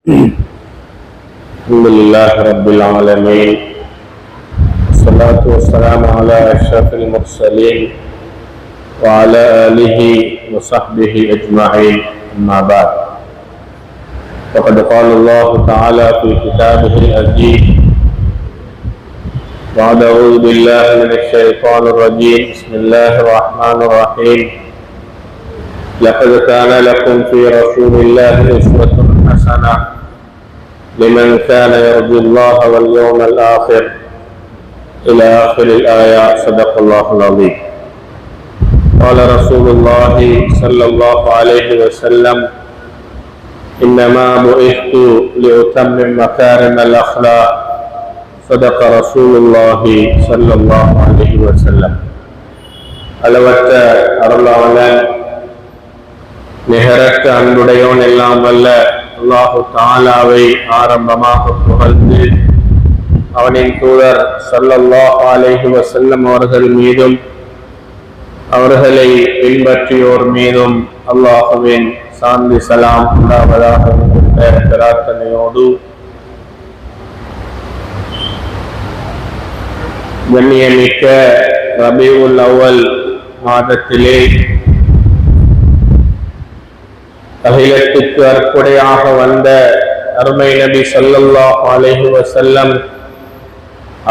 الحمد لله رب العالمين والصلاة والسلام على أشرف المرسلين وعلى آله وصحبه أجمعين أما بعد فقد قال الله تعالى في كتابه العزيز بعد أعوذ بالله من الشيطان الرجيم بسم الله الرحمن الرحيم لقد كان لكم في رسول الله أسوة حسنة لمن كان يرجو الله واليوم الآخر إلى آخر الآية صدق الله العظيم. قال رسول الله صلى الله عليه وسلم إنما بعثت لأتمم مكارم الأخلاق صدق رسول الله صلى الله عليه وسلم. அளவற்ற அருளாளன் நிகரற்ற அன்புடையோன் எல்லாம் வல்ல அல்லாஹு தஆலாவை ஆரம்பமாக புகழ்ந்து அவனின் தூதர் ஸல்லல்லாஹு அலைஹி வஸல்லம் அவர்கள் மீதும் அவர்களை பின்பற்றியோர் மீதும் அல்லாஹுவின் சாந்தி சலாம் உண்டாவதாக என்கின்ற பிரார்த்தனையோடு கண்ணியமிக்க ரபீஉல் அவ்வல் மாதத்திலே அகிலத்துக்கு அற்புடையாக வந்த அருமை நபி ஸல்லல்லாஹு அலைஹி வஸல்லம்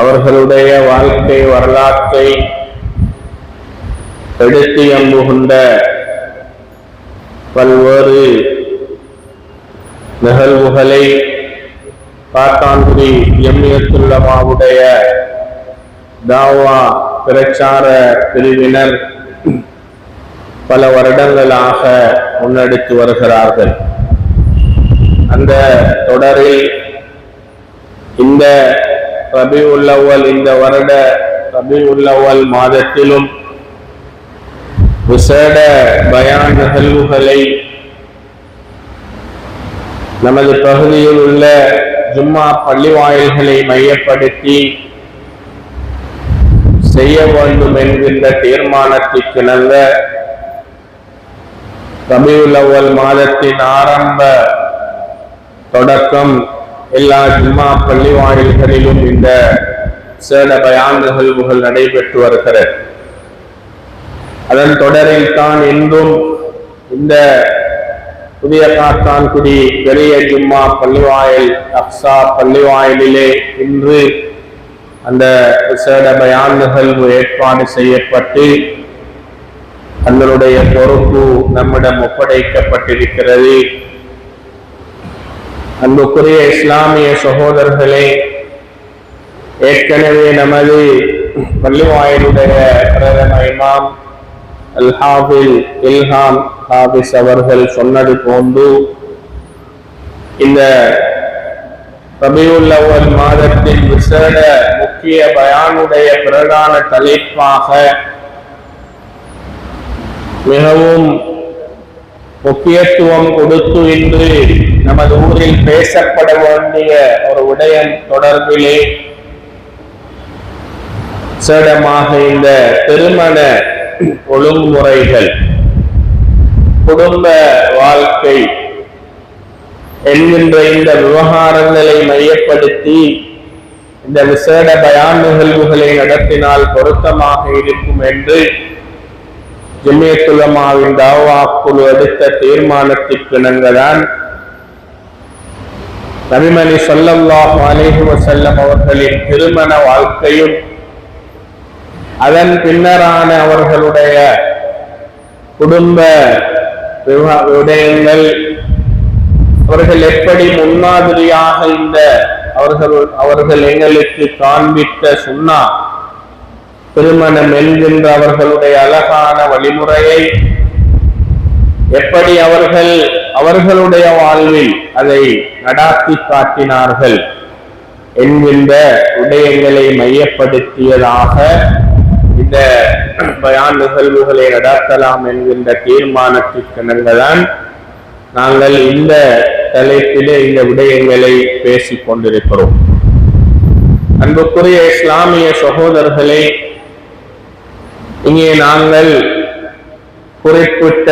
அவர்களுடைய வாழ்க்கை வரலாற்றை எடுத்து எம்புகின்ற பல்வேறு நிகழ்வுகளை காத்தான்குடி ஜம்மியத்துல் உலமாவுடைய தாவா பிரச்சார பிரிவினர் பல வருடங்களாக முன்னெடுத்து வருகிறார்கள். அந்த தொடரில் இந்த ரபீஉல் அவ்வல் இந்த வருட ரபீஉல் அவ்வல் மாதத்திலும் விசேட பயான் நிகழ்வுகளை நமது பகுதியில் உள்ள ஜும்மா பள்ளி வாயில்களை மையப்படுத்தி செய்ய வேண்டும் என்கின்ற தீர்மானத்திற்கிணங்க ரபீஉல் அவ்வல் மாதத்தின் ஆரம்ப தொடக்கம் எல்லா ஜும்மா பள்ளி வாயில்களிலும் இந்த விசேட பயான் நிகழ்வுகள் நடைபெற்று வருகிறது. அதன் தொடரில் தான் இன்றும் இந்த புதிய காத்தான்குடி பெரிய ஜும்மா பள்ளிவாயில் அக்ஸா பள்ளிவாயிலே இன்று அந்த விசேட பயான் நிகழ்வு ஏற்பாடு செய்யப்பட்டு அதனுடைய பொறுப்பு நம்மிடம் ஒப்படைக்கப்பட்டிருக்கிறது. அன்புக்குரிய இஸ்லாமிய சகோதரர்களே, ஏற்கனவே நமது பள்ளிவாயிலுடைய பிரதம இமாம் அல் ஹாஃபில் இல்ஹாம் ஹாஃபிஸ் அவர்கள் சொன்னது போன்று இந்த ரபீஉல் அவ்வல் மாதத்தின் விசேட முக்கிய பயானுடைய பிரதான தலைப்பாக மிகவும் முக்கியத்துவம் கொடுத்து இன்று நமது ஊரில் பேசப்பட வேண்டிய ஒரு விடயம் தொடர்பிலே விசேடமாக இந்த திருமண ஒழுங்குமுறைகள், குடும்ப வாழ்க்கை என்கின்ற இந்த விவகாரங்களை மையப்படுத்தி இந்த விசேட பயான் நிகழ்வுகளை நடத்தினால் பொருத்தமாக இருக்கும் என்று ஜம்மியத்துல் உலமாவின் தாவா குழு எடுத்த தீர்மானத்திற்கு இணங்கதான் நபிமணி ஸல்லல்லாஹு அலைஹி வஸல்லம் அவர்களின் திருமண வாழ்க்கையும் அதன் பின்னரான அவர்களுடைய குடும்ப விடயங்கள், அவர்கள் எப்படி முன்மாதிரியாக இந்த அவர்கள் எங்களுக்கு காண்பித்த சுன்னா திருமணம் என்கின்ற அவர்களுடைய அழகான வழிமுறையை எப்படி அவர்களுடைய வாழ்வில் அதை நடாத்தி காட்டினார்கள் என்கின்ற விடயங்களை மையப்படுத்தியதாக இந்த பயான் நிகழ்வுகளை நடாத்தலாம் என்கின்ற தீர்மானத்திற்கிணங்கதான் நாங்கள் இந்த தலைப்பிலே இந்த விடயங்களை பேசிக் கொண்டிருக்கிறோம். அன்புக்குரிய இஸ்லாமிய சகோதரர்களே, இங்கே நாங்கள் குறிப்பிட்ட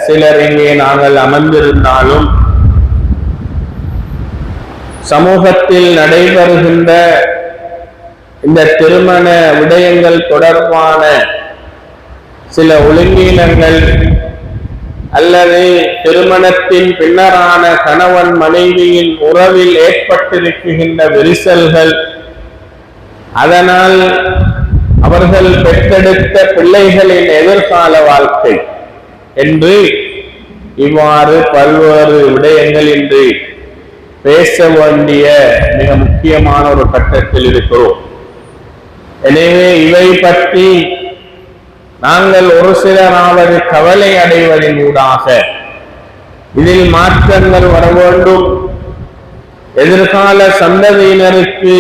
சிலர் இங்கே நாங்கள் அமர்ந்திருந்தாலும் சமூகத்தில் நடைபெறுகின்ற இந்த திருமண விடயங்கள் தொடர்பான சில ஒழுங்கீனங்கள் அல்லது திருமணத்தின் பின்னரான கணவன் மனைவியின் உறவில் ஏற்பட்டிருக்கின்ற விரிசல்கள், அதனால் அவர்கள் பெற்றெடுத்த பிள்ளைகளின் எதிர்கால வாழ்க்கை என்று இவ்வாறு பல்வேறு விடயங்கள் இன்று பேச வேண்டிய மிக முக்கியமான ஒரு கட்டத்தில் இருக்கிறோம். எனவே இவை பற்றி நாங்கள் ஒரு சிலராவது கவலை அடைவதின் ஊடாக இதில் மாற்றங்கள் வர வேண்டும், எதிர்கால சந்ததியினருக்கு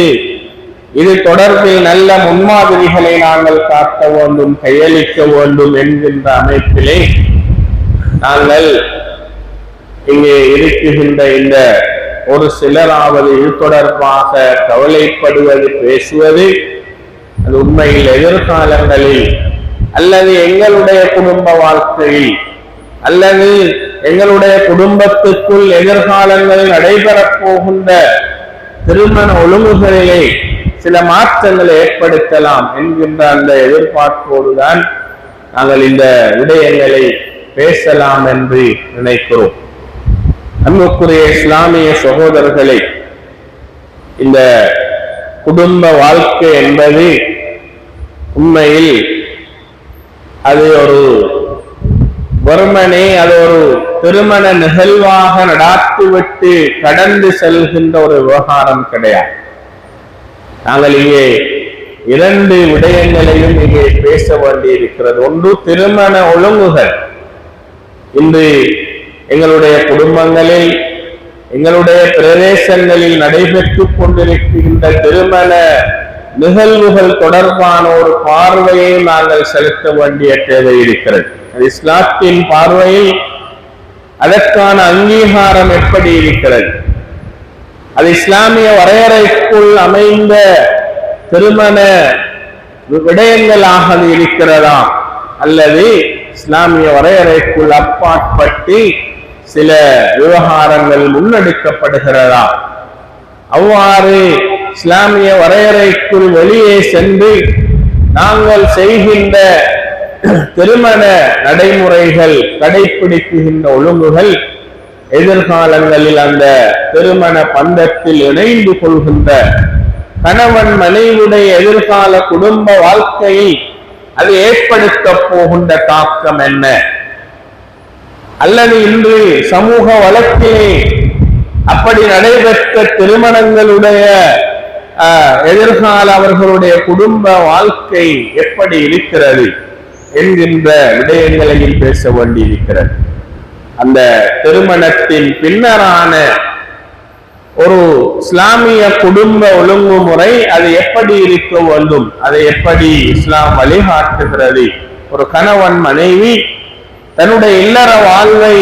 இது தொடர்பில் நல்ல முன்மாதிரிகளை நாங்கள் காட்ட வேண்டும், கையளிக்க வேண்டும் என்கின்ற அமைப்பிலே நாங்கள் இங்கே இருக்குகின்ற இந்த ஒரு சிலராவது இது தொடர்பாக கவலைப்படுவது, பேசுவது, அது உண்மையில் எதிர்காலங்களில் அல்லது எங்களுடைய குடும்ப வாழ்க்கையில் அல்லது எங்களுடைய குடும்பத்துக்குள் எதிர்காலங்களில் நடைபெறப் போகின்ற திருமண ஒழுங்குகளிலே சில மாற்றங்களை ஏற்படுத்தலாம் என்கின்ற அந்த எதிர்பார்ப்போடுதான் நாங்கள் இந்த விடயங்களை பேசலாம் என்று நினைக்கிறோம். அன்புக்குரிய இஸ்லாமிய சகோதரர்களை, இந்த குடும்ப வாழ்க்கை என்பது உண்மையில் அது ஒரு வெறுமனே அது ஒரு திருமண நிகழ்வாக நடாத்திவிட்டு கடந்து செல்கின்ற ஒரு விவகாரம் கிடையாது. நாங்கள் இங்கே இரண்டு விடயங்களையும் இங்கே பேச வேண்டியிருக்கிறது. ஒன்று, திருமண ஒழுங்குகள். இன்று எங்களுடைய குடும்பங்களில் எங்களுடைய பிரதேசங்களில் நடைபெற்றுக் கொண்டிருக்கின்ற திருமண நிகழ்வுகள் தொடர்பான ஒரு பார்வையை நாங்கள் செலுத்த வேண்டிய தேவை இருக்கிறது. இஸ்லாத்தின் பார்வையில் அதற்கான அங்கீகாரம் எப்படி இருக்கிறது? அது இஸ்லாமிய வரையறைக்குள் அமைந்த திருமண விடயங்களாக அது இருக்கிறதா அல்லது இஸ்லாமிய வரையறைக்குள் அப்பாற்பட்டு சில விவகாரங்கள் முன்னெடுக்கப்படுகிறதா? அவ்வாறு இஸ்லாமிய வரையறைக்குள் வெளியே சென்று நாங்கள் செய்கின்ற திருமண நடைமுறைகள், கடைபிடிக்கின்ற ஒழுங்குகள் எதிர்காலங்களில் அந்த திருமண பந்தத்தில் இணைந்து கொள்கின்ற கணவன் மனைவியுடைய எதிர்கால குடும்ப வாழ்க்கையில் அது ஏற்படுத்த போகின்ற தாக்கம் என்ன? அல்லது இன்று சமூக வழக்கிலே அப்படி நடைபெற்ற திருமணங்களுடைய எதிர்கால அவர்களுடைய குடும்ப வாழ்க்கை எப்படி இருக்கிறது என்கின்ற விடயங்களையும் பேச வேண்டியிருக்கிறது. அந்த திருமணத்தின் பின்னரான ஒரு இஸ்லாமிய குடும்ப ஒழுங்குமுறை அது எப்படி இருக்க வேண்டும், அதை எப்படி இஸ்லாம் வழிகாட்டுகிறது? ஒரு கணவன் மனைவி தன்னுடைய இல்லற வாழ்வை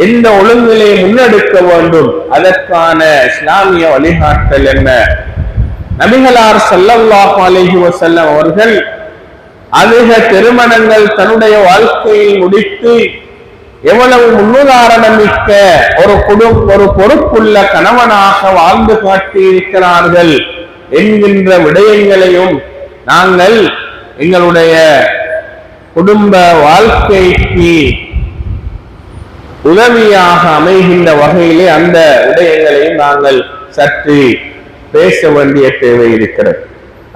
எந்த ஒழுங்கிலே முன்னெடுக்க வேண்டும், அதற்கான இஸ்லாமிய வழிகாட்டல் என்ன? நபிகளார் ஸல்லல்லாஹு அலைஹி வஸல்லம் அவர்கள் அதிக திருமணங்கள் தன்னுடைய வாழ்க்கையில் முடித்து எவ்வளவு முன்னுதாரணம் மிக்க ஒரு பொறுப்புள்ள கணவனாக வாழ்ந்து காட்டியிருக்கிறார்கள் என்கின்ற விடயங்களையும் நாங்கள் எங்களுடைய குடும்ப வாழ்க்கைக்கு உதவியாக அமைகின்ற வகையிலே அந்த விடயங்களையும் நாங்கள் சற்று பேச வேண்டிய தேவை இருக்கிறது.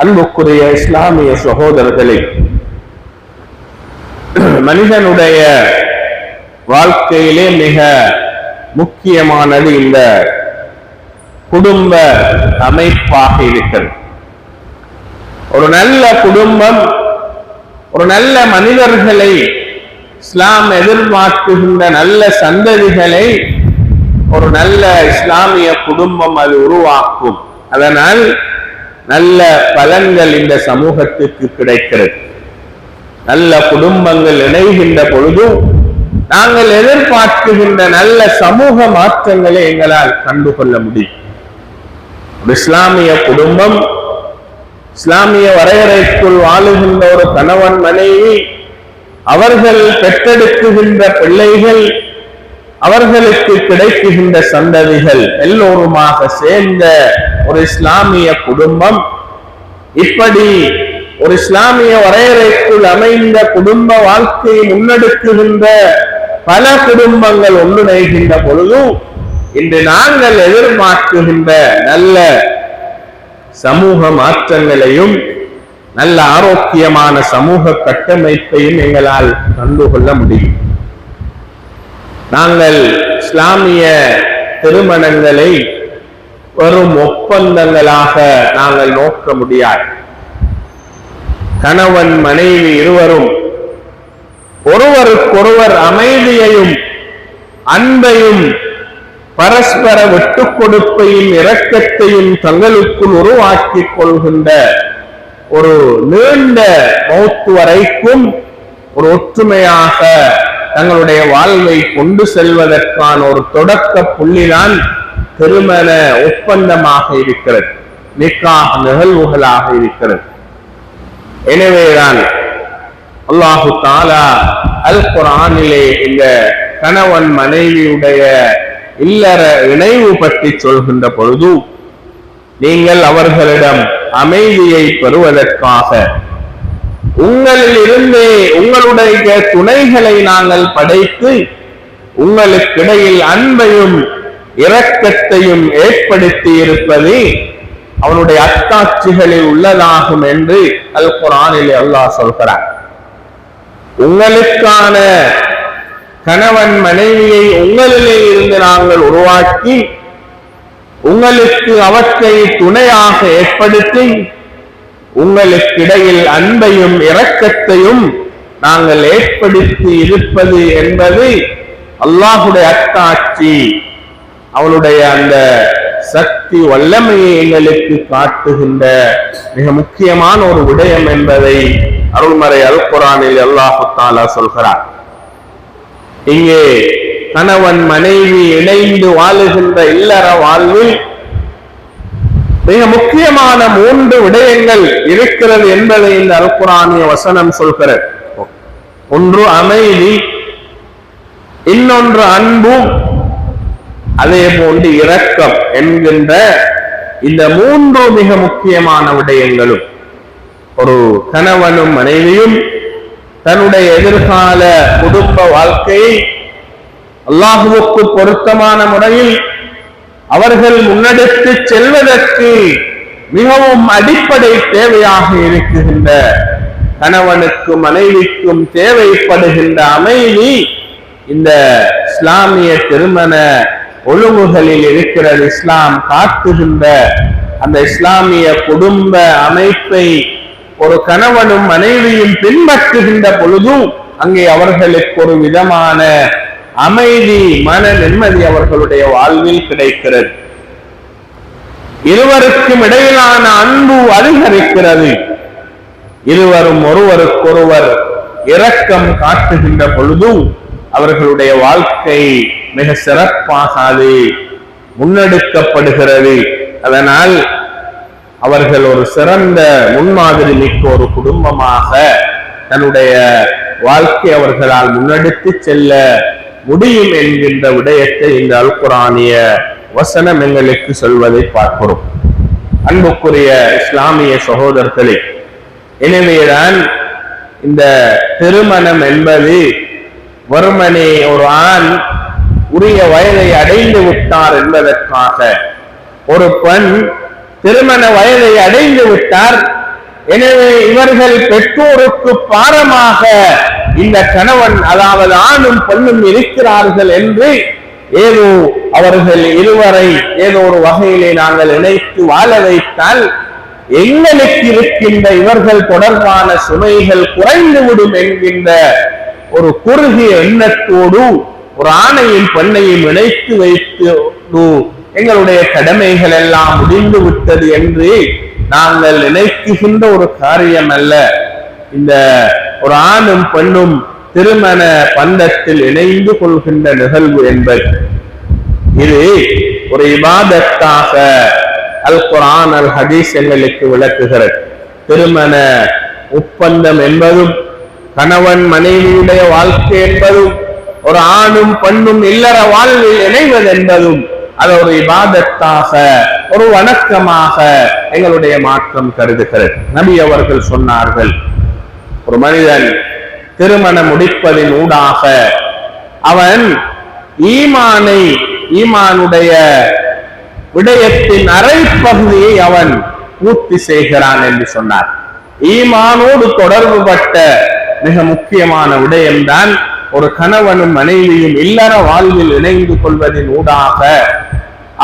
அன்புக்குரிய இஸ்லாமிய சகோதரர்களே, மனிதனுடைய வாழ்க்கையிலே மிக முக்கியமானது இந்த குடும்ப அமைப்பாக இருக்கிறது. ஒரு நல்ல குடும்பம், ஒரு நல்ல மனிதர்களை, இஸ்லாம் எதிர்பார்க்குகின்ற நல்ல சந்ததிகளை ஒரு நல்ல இஸ்லாமிய குடும்பம் அது உருவாக்கும். அதனால் நல்ல பலன்கள் இந்த சமூகத்துக்கு கிடைக்கிறது. நல்ல குடும்பங்கள் இணைகின்ற பொழுது நாங்கள் எதிர்பார்க்குகின்ற நல்ல சமூக மாற்றங்களை எங்களால் கண்டுகொள்ள முடியும். ஒரு இஸ்லாமிய குடும்பம், இஸ்லாமிய வரையறைக்குள் வாழுகின்ற ஒரு கணவன் மனைவி, அவர்கள் பெற்றெடுக்குகின்ற பிள்ளைகள், அவர்களுக்கு கிடைக்கின்ற சந்ததிகள் எல்லோருமாக சேர்ந்த ஒரு இஸ்லாமிய குடும்பம், இப்படி ஒரு இஸ்லாமிய வரையறைக்குள் அமைந்த குடும்ப வாழ்க்கையை முன்னெடுக்குகின்ற பல குடும்பங்கள் ஒன்றிணைகின்ற பொழுது இன்று நாங்கள் எதிர்பார்க்குகின்ற நல்ல சமூக மாற்றங்களையும் நல்ல ஆரோக்கியமான சமூக கட்டமைப்பையும் எங்களால் கண்டுகொள்ள முடியும். நாங்கள் இஸ்லாமிய திருமணங்களை வெறும் ஒப்பந்தங்களாக நாங்கள் நோக்க முடியாது. கணவன் மனைவி இருவரும் ஒருவருக்கொருவர் அமைதியையும் அன்பையும் பரஸ்பர விட்டுக் கொடுப்பையும் இரக்கத்தையும் தங்களுக்குள் உருவாக்கிக் கொள்கின்ற ஒரு நீண்ட மௌத்து வரைக்கும் ஒரு ஒற்றுமையாக தங்களுடைய வாழ்வை கொண்டு செல்வதற்கான ஒரு தொடக்க புள்ளிதான் திருமண ஒப்பந்தமாக இருக்கிறது, நிக்காஹ் நிகழ்வுகளாக இருக்கிறது. எனவேதான் அல்லாஹு தஆலா அல் குர்ஆனிலே இந்த கணவன் மனைவியுடைய இல்லற இணைவு பற்றி சொல்கின்ற பொழுது, நீங்கள் அவர்களிடம் அமைதியை பெறுவதற்காக உங்களில் இருந்தே உங்களுடைய துணைகளை நாங்கள் படைத்து உங்களுக்கிடையில் அன்பையும் இரக்கத்தையும் ஏற்படுத்தி இருப்பது அவனுடைய அத்தாட்சிகளில் உள்ளதாகும் என்று அல் குர்ஆனிலே அல்லாஹ் சொல்கிறார். உங்களுக்கான கணவன் மனைவியை உங்களிலே இருந்து நாங்கள் உருவாக்கி உங்களுக்கு அவற்றை துணையாக ஏற்படுத்தி உங்களுக்கிடையில் அன்பையும் இரக்கத்தையும் நாங்கள் ஏற்படுத்தி இருப்பது என்பது அல்லாஹுடைய அத்தாட்சி, அவனுடைய அந்த சக்தி வல்லமையை எங்களுக்கு காட்டுகின்ற மிக முக்கியமான ஒரு விடயம் என்பதை அருள்மறை அல் குர்ஆனில் அல்லாஹு தஆலா சொல்கிறார். இங்கே கணவன் மனைவி இணைந்து வாழுகின்ற இல்லற வாழ்வில் மிக முக்கியமான 3 விடயங்கள் இருக்கிறது என்பதை இந்த அல் குர்ஆனிய வசனம் சொல்கிறது. ஒன்று அமைதி, இன்னொன்று அன்பு, அதே போன்று இரக்கம் என்கின்ற இந்த 3 மிக முக்கியமான விடயங்களும் ஒரு கணவனும் மனைவியும் தன்னுடைய எதிர்கால குடும்ப வாழ்க்கையை அல்லாஹுவுக்கு பொருத்தமான முறையில் அவர்கள் முன்னெடுத்து செல்வதற்கு மிகவும் அடிப்படை தேவையாக இருக்குகின்ற கணவனுக்கும் மனைவிக்கும் தேவைப்படுகின்ற அமைதி இந்த இஸ்லாமிய திருமண ஒழுங்குகளில் இருக்கிறது. இஸ்லாம் காட்டுகின்ற அந்த இஸ்லாமிய குடும்ப அமைப்பை ஒரு கணவனும் மனைவியும் பின்பற்றுகின்ற பொழுதும் அங்கே அவர்களுக்கு ஒரு விதமான அமைதி, மன நிம்மதி அவர்களுடைய வாழ்வில் கிடைக்கிறது. இருவருக்கும் இடையிலான அன்பு அதிகரிக்கிறது. இருவரும் ஒருவருக்கொருவர் இரக்கம் காட்டுகின்ற பொழுதும் அவர்களுடைய வாழ்க்கை மிக சிறப்பாக அது முன்னெடுக்கப்படுகிறது. அதனால் அவர்கள் ஒரு சிறந்த முன்மாதிரி மிக்க ஒரு குடும்பமாக தன்னுடைய வாழ்க்கை அவர்களால் முன்னெடுத்து செல்ல முடியும் என்கின்ற விடயத்தை இந்த அல் குர்ஆனிய வசனம் எங்களுக்கு சொல்வதை பார்க்கிறோம். அன்புக்குரிய இஸ்லாமிய சகோதரர்களே, எனவேதான் இந்த திருமணம் என்பது வெறுமனே ஒரு ஆண் உரிய வயதை அடைந்து விட்டார் என்பதற்காக, ஒரு பெண் திருமண வயதை அடைந்து விட்டார் எனவே இவர்கள் பெற்றோருக்கு பாரமாக இந்த கணவன் அதாவது ஆணும் பெண்ணும் இருக்கிறார்கள் என்று ஏதோ அவர்கள் இருவரை ஏதோ ஒரு வகையிலே நாங்கள் இணைத்து வாழ வைத்தால் எங்களுக்கு இருக்கின்ற இவர்கள் தொடர்பான சுமைகள் குறைந்துவிடும் என்கின்ற ஒரு குறுகிய எண்ணத்தோடு ஒரு ஆணையும் பெண்ணையும் இணைத்து வைத்து எங்களுடைய கடமைகள் எல்லாம் முடிந்து விட்டது என்று நாங்கள் நினைக்குகின்ற ஒரு காரியம் அல்ல. இந்த ஒரு ஆணும் பெண்ணும் திருமண பந்தத்தில் இணைந்து கொள்கின்ற நிகழ்வு என்பது இது ஒரு இபாதத்தாக அல் குர்ஆன் அல் ஹதீஸ் எங்களுக்கு விளக்குகிறது. திருமண ஒப்பந்தம் என்பதும் கணவன் மனைவியுடைய வாழ்க்கை என்பதும் ஒரு ஆணும் பெண்ணும் இல்லற வாழ்வில் இணைவது என்பதும் அது ஒரு இபாதத்தாக, ஒரு வணக்கமாக எங்களுடைய மாற்றம் கருதுகிறது. நபி அவர்கள் சொன்னார்கள், ஒரு மனிதன் திருமணம் முடிப்பதின் ஊடாக அவன் ஈமானுடைய விடயத்தின் அரை பகுதியை அவன் பூர்த்தி செய்கிறான் என்று சொன்னார். ஈமானோடு தொடர்பு பட்ட மிக முக்கியமான விடயம்தான் ஒரு கணவனும் மனைவியும் இல்லற வாழ்வில் இணைந்து கொள்வதின் ஊடாக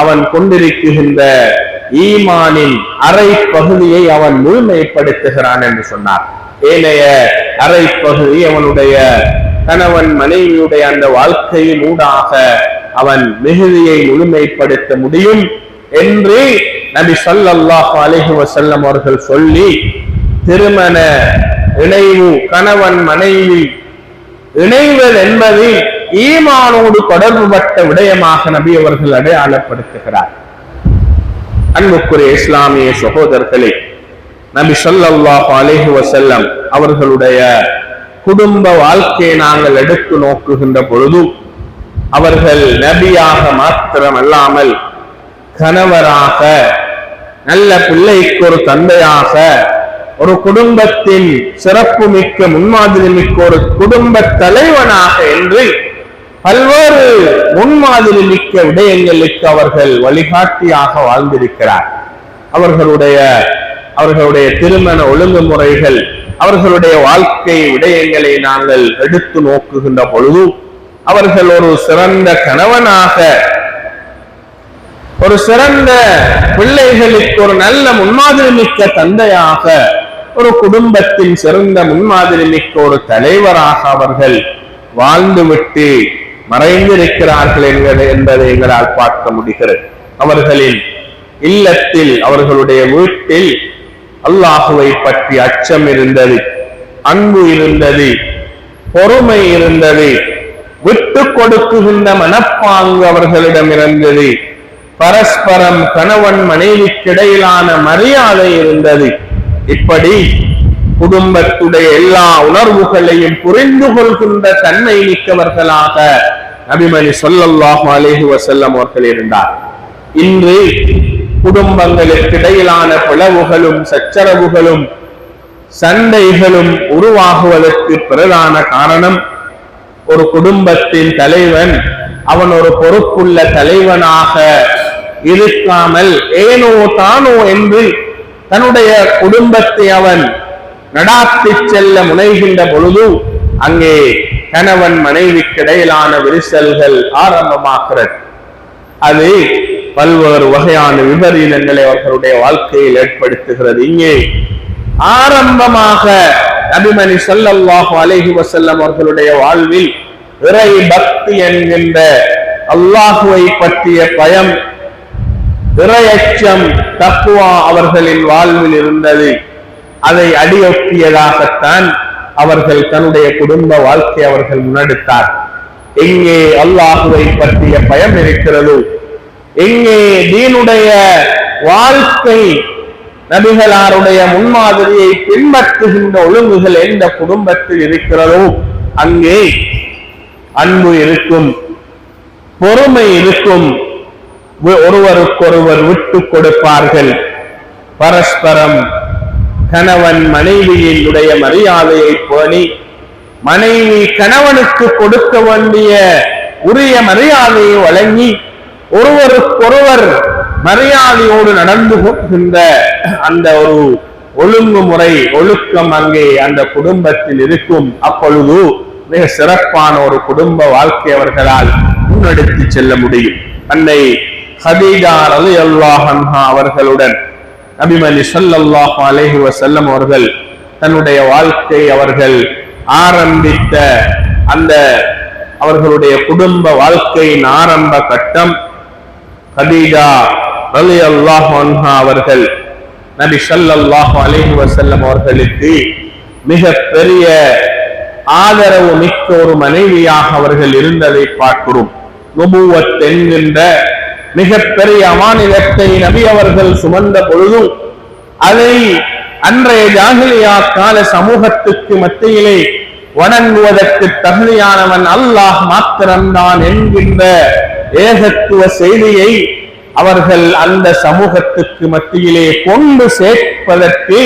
அவன் கொண்டிருக்கின்ற ஈமானின் அரை பகுதியை அவன் முழுமைப்படுத்துகிறான் என்று சொன்னார். ஏனைய அரை பகுதி அவனுடைய கணவன் மனைவியுடைய அந்த வாழ்க்கையின் ஊடாக அவன் மிகுதியை முழுமைப்படுத்த முடியும் என்று நபி ஸல்லல்லாஹு அலைஹி வஸல்லம் அவர்கள் சொல்லி, திருமண இணைவு, கணவன் மனைவி இணைவது என்பது ஈமானோடு தொடர்புபட்ட விடயமாக நபி அவர்கள் அடையாளப்படுத்துகிறார். அன்புக்குரிய இஸ்லாமிய சகோதரர்களே, நபி ஸல்லல்லாஹு அலைஹி வஸல்லம் அவர்களுடைய குடும்ப வாழ்க்கையை நாங்கள் எடுத்து நோக்குகின்ற பொழுது அவர்கள் நபியாக மாத்திரமல்லாமல் கணவராக, நல்ல பிள்ளைக்கு ஒரு தந்தையாக, ஒரு குடும்பத்தின் சிறப்பு மிக்க முன்மாதிரி மிக்க ஒரு குடும்ப தலைவனாக என்று பல்வேறு முன்மாதிரி மிக்க விடயங்களுக்கு அவர்கள் வழிகாட்டியாக வாழ்ந்திருக்கிறார். அவர்களுடைய திருமண ஒழுங்குமுறைகள், அவர்களுடைய வாழ்க்கை விடயங்களை நாங்கள் எடுத்து நோக்குகின்ற பொழுது அவர்கள் ஒரு சிறந்த கணவனாக, ஒரு சிறந்த பிள்ளைகளுக்கு ஒரு நல்ல முன்மாதிரி மிக்க தந்தையாக, ஒரு குடும்பத்தின் சிறந்த முன்மாதிரி மிக்க ஒரு தலைவராக அவர்கள் வாழ்ந்துவிட்டு மறைந்திருக்கிறார்கள் என்பதை எங்களால் பார்க்க முடிகிறது. அவர்களின் இல்லத்தில், அவர்களுடைய வீட்டில் அல்லாஹுவை பற்றி அச்சம் இருந்தது, அன்பு இருந்தது, பொறுமை இருந்தது, விட்டு கொடுக்குகின்ற மனப்பாங்கு அவர்களிடம் இருந்தது, பரஸ்பரம் கணவன் மனைவிக்கிடையிலான மரியாதை இருந்தது. இப்படி குடும்பத்துடைய எல்லா உணர்வுகளையும் புரிந்து கொள்கின்ற தன்மை மிக்கவர்களாக நபிமணி ஸல்லல்லாஹு அலைஹி வஸல்லம் அவர்கள் இருந்தார். இன்று குடும்பங்களுக்கு இடையிலான பிளவுகளும் சச்சரவுகளும் சண்டைகளும் உருவாகுவதற்கு பிரதான காரணம், ஒரு குடும்பத்தின் தலைவன் அவன் ஒரு பொறுப்புள்ள தலைவனாக இருக்காமல் ஏனோ தானோ என்று தன்னுடைய குடும்பத்தை அவன் நடாத்தி செல்ல முனைகின்ற பொழுது அங்கே கணவன் மனைவிக்கு இடையிலான விரிசல்கள் ஆரம்பமாகிறது. அது பல்வேறு வகையான விபரீதங்களை அவர்களுடைய வாழ்க்கையில் ஏற்படுத்துகிறது. இங்கே ஆரம்பமாக நபிமணி ஸல்லல்லாஹு அலைஹி வஸல்லம் அவர்களுடைய வாழ்வில் இறை பக்தி என்கின்ற அல்லாஹுவை பற்றிய பயம், இறையச்சம், தக்வா அவர்களின் வாழ்வில் இருந்தது. அதை அடியொற்றியதாகத்தான் அவர்கள் தன்னுடைய குடும்ப வாழ்க்கை அவர்கள் முன்னெடுத்தார். எங்கே அல்லாஹுவை பற்றிய பயம் இருக்கிறது, எங்கே தீனுடைய வாழ்க்கை, நபிகளாருடைய முன்மாதிரியை பின்பற்றுகின்ற ஒழுங்குகள் எந்த குடும்பத்தில் இருக்கிறதோ அங்கே அன்பு இருக்கும், பொறுமை இருக்கும், ஒருவருக்கொருவர் விட்டு கொடுப்பார்கள், பரஸ்பரம் கணவன் மனைவியினுடைய மரியாதையை பேணி மனைவி கணவனுக்கு கொடுக்க வேண்டிய உரிய மரியாதையை வழங்கி ஒருவருக்கொருவர் மரியாதையோடு நடந்து கொள்கின்ற அந்த ஒரு ஒழுங்குமுறை, ஒழுக்கம் அங்கே அந்த குடும்பத்தில் இருக்கும். அப்பொழுது மிக சிறப்பான ஒரு குடும்ப வாழ்க்கை அவர்களால் முன்னெடுத்து செல்ல முடியும். அன்னை ஹதீஜா ரலியல்லாஹு அன்ஹா அவர்களுடன் நபிமணி ஸல்லல்லாஹு அலைஹி வஸல்லம் அவர்கள் தன்னுடைய வாழ்க்கை அவர்கள் ஆரம்பித்த அந்த அவர்களுடைய குடும்ப வாழ்க்கையின் ஆரம்ப கட்டம், ஹதீஜா ரலியல்லாஹு அன்ஹா அவர்கள் நபி ஸல்லல்லாஹு அலைஹி வஸல்லம் அவர்களுக்கு மிக பெரிய ஆதரவு மிக்க ஒரு மனைவியாக அவர்கள் இருந்ததை பார்க்கிறோம். நுபுவத் என்கின்ற மிகப்பெரிய அமானிதத்தை நபி அவர்கள் சுமந்த பொழுதும் அதை அன்றைய ஜாஹிலியா கால சமூகத்துக்கு மத்தியிலே வணங்குவதற்கு தகுதியானவன் அல்லாஹ் மாத்திரம்தான் என்கின்ற ஏகத்துவ செய்தியை அவர்கள் அந்த சமூகத்துக்கு மத்தியிலே கொண்டு சேர்ப்பதற்கு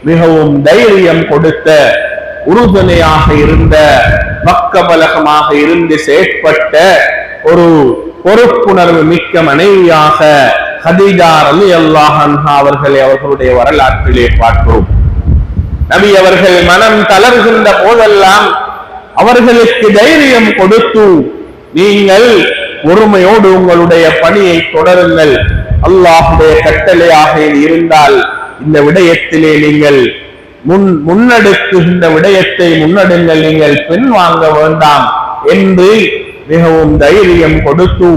மிகவும் தைரியம் கொடுத்த, உறுதுணையாக இருந்த, பக்கபலகமாக இருந்து செயற்பட்ட ஒரு பொறுப்புணர்வு மிக்க மனைவியாக ஹதீஜா ரலியல்லாஹு அன்ஹா அவர்களுடைய வரலாற்றிலே பார்க்கிறோம். நபி அவர்கள் மனம் தளர்கின்ற போதெல்லாம் அவர்களுக்கு தைரியம் கொடுத்து, நீங்கள் பொறுமையோடு உங்களுடைய பணியை தொடருங்கள், அல்லாஹ்வுடைய கட்டளையாக இருந்தால் இந்த விடயத்திலே நீங்கள் முன்னெடுக்குகின்ற விடயத்தை முன்னெடுங்கள், நீங்கள் பின் வாங்க வேண்டாம் என்று மிகவும் தைரியம் கொடுத்து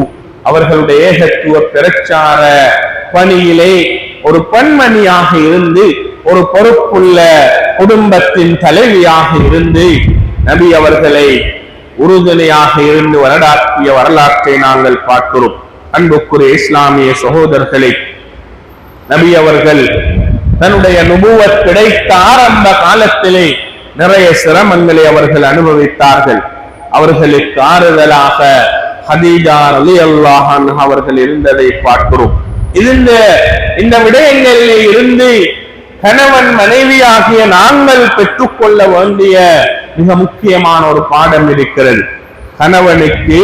அவர்களுடைய ஏகத்துவ பிரச்சார பணியிலே ஒரு பெண்மணியாக இருந்து, ஒரு பொறுப்புள்ள குடும்பத்தின் தலைவியாக இருந்து நபி அவர்களை உறுதுணையாக இருந்து வரலாற்றிய வரலாற்றை நாங்கள் பார்க்கிறோம். அன்புக்குரிய இஸ்லாமிய சகோதரர்களை, நபி அவர்கள் தன்னுடைய நுபுவத் கிடைத்த ஆரம்ப காலத்திலே நிறைய சிரமங்களை அவர்கள் அனுபவித்தார்கள். அவர்களுக்கு ஆறுதலாக ஹதீஜா ரலியல்லாஹு அன்ஹா அவர்கள் இருந்ததை பார்க்கிறோம். இந்த விடயங்களிலே இருந்து கணவன் மனைவி ஆகிய நாங்கள் பெற்றுக்கொள்ள வேண்டிய மிக முக்கியமான ஒரு பாடம் இருக்கிறது. கணவனுக்கு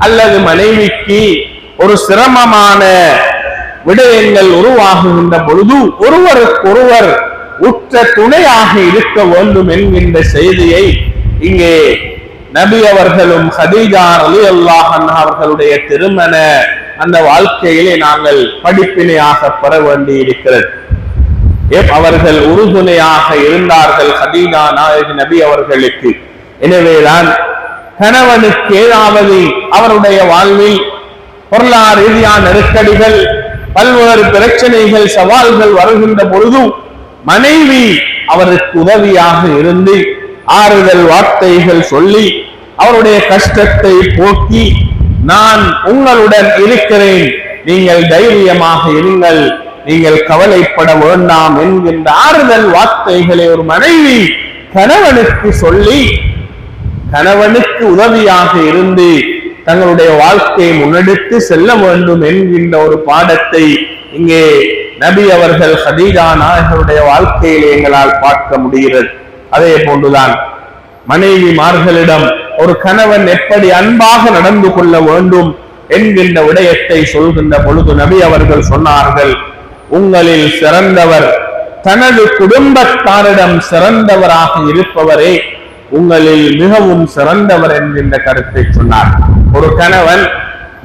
அல்லது மனைவிக்கு ஒரு சிரமமான விடயங்கள் உருவாகுகின்ற பொழுது ஒருவருக்கொருவர் உற்ற துணையாக இருக்க வேண்டும் என்கின்ற செய்தியை இங்கே நபி அவர்களும் ஹதீஜா ரலியல்லாஹு அன்ஹா அவர்களுடைய திருமண அந்த வாழ்க்கையிலே நாங்கள் படிப்பினையாக பெற வேண்டி இருக்கிறது. அவர்கள் உறுதுணையாக இருந்தார்கள் ஹதீஜா நாயகி நபி அவர்களுக்கு. எனவேதான் கணவனுக்கு ஏதாவது அவருடைய வாழ்வில் பொருளாதார ரீதியான நெருக்கடிகள், பல்வேறு பிரச்சனைகள், சவால்கள் வருகின்ற பொழுது மனைவி அவருக்கு உதவியாக இருந்து ஆறுதல் வார்த்தைகள் சொல்லி அவருடைய கஷ்டத்தை போக்கி, நான் உங்களுடன் இருக்கிறேன், நீங்கள் தைரியமாக இருங்கள், நீங்கள் கவலைப்பட வேண்டாம் என்கின்ற ஆறுதல் வார்த்தைகளை ஒரு மனைவி கணவனுக்கு சொல்லி கணவனுக்கு உதவியாக இருந்து தங்களுடைய வாழ்க்கையை முன்னெடுத்து செல்ல வேண்டும் என்கின்ற ஒரு பாடத்தை இங்கே நபி அவர்கள் ஹதீஜா நாயகருடைய வாழ்க்கையிலே எங்களால் பார்க்க முடிகிறது. அதே போன்றுதான் மனைவிமார்களிடம் ஒரு கணவன் எப்படி அன்பாக நடந்து கொள்ள வேண்டும் என்கின்ற விடயத்தை சொல்கின்ற பொழுது நபி அவர்கள் சொன்னார்கள், உங்களில் சிறந்தவர் தனது குடும்பத்தாரிடம் சிறந்தவராக இருப்பவரே உங்களில் மிகவும் சிறந்தவர் என்கின்ற கருத்தை சொன்னார். ஒரு கணவன்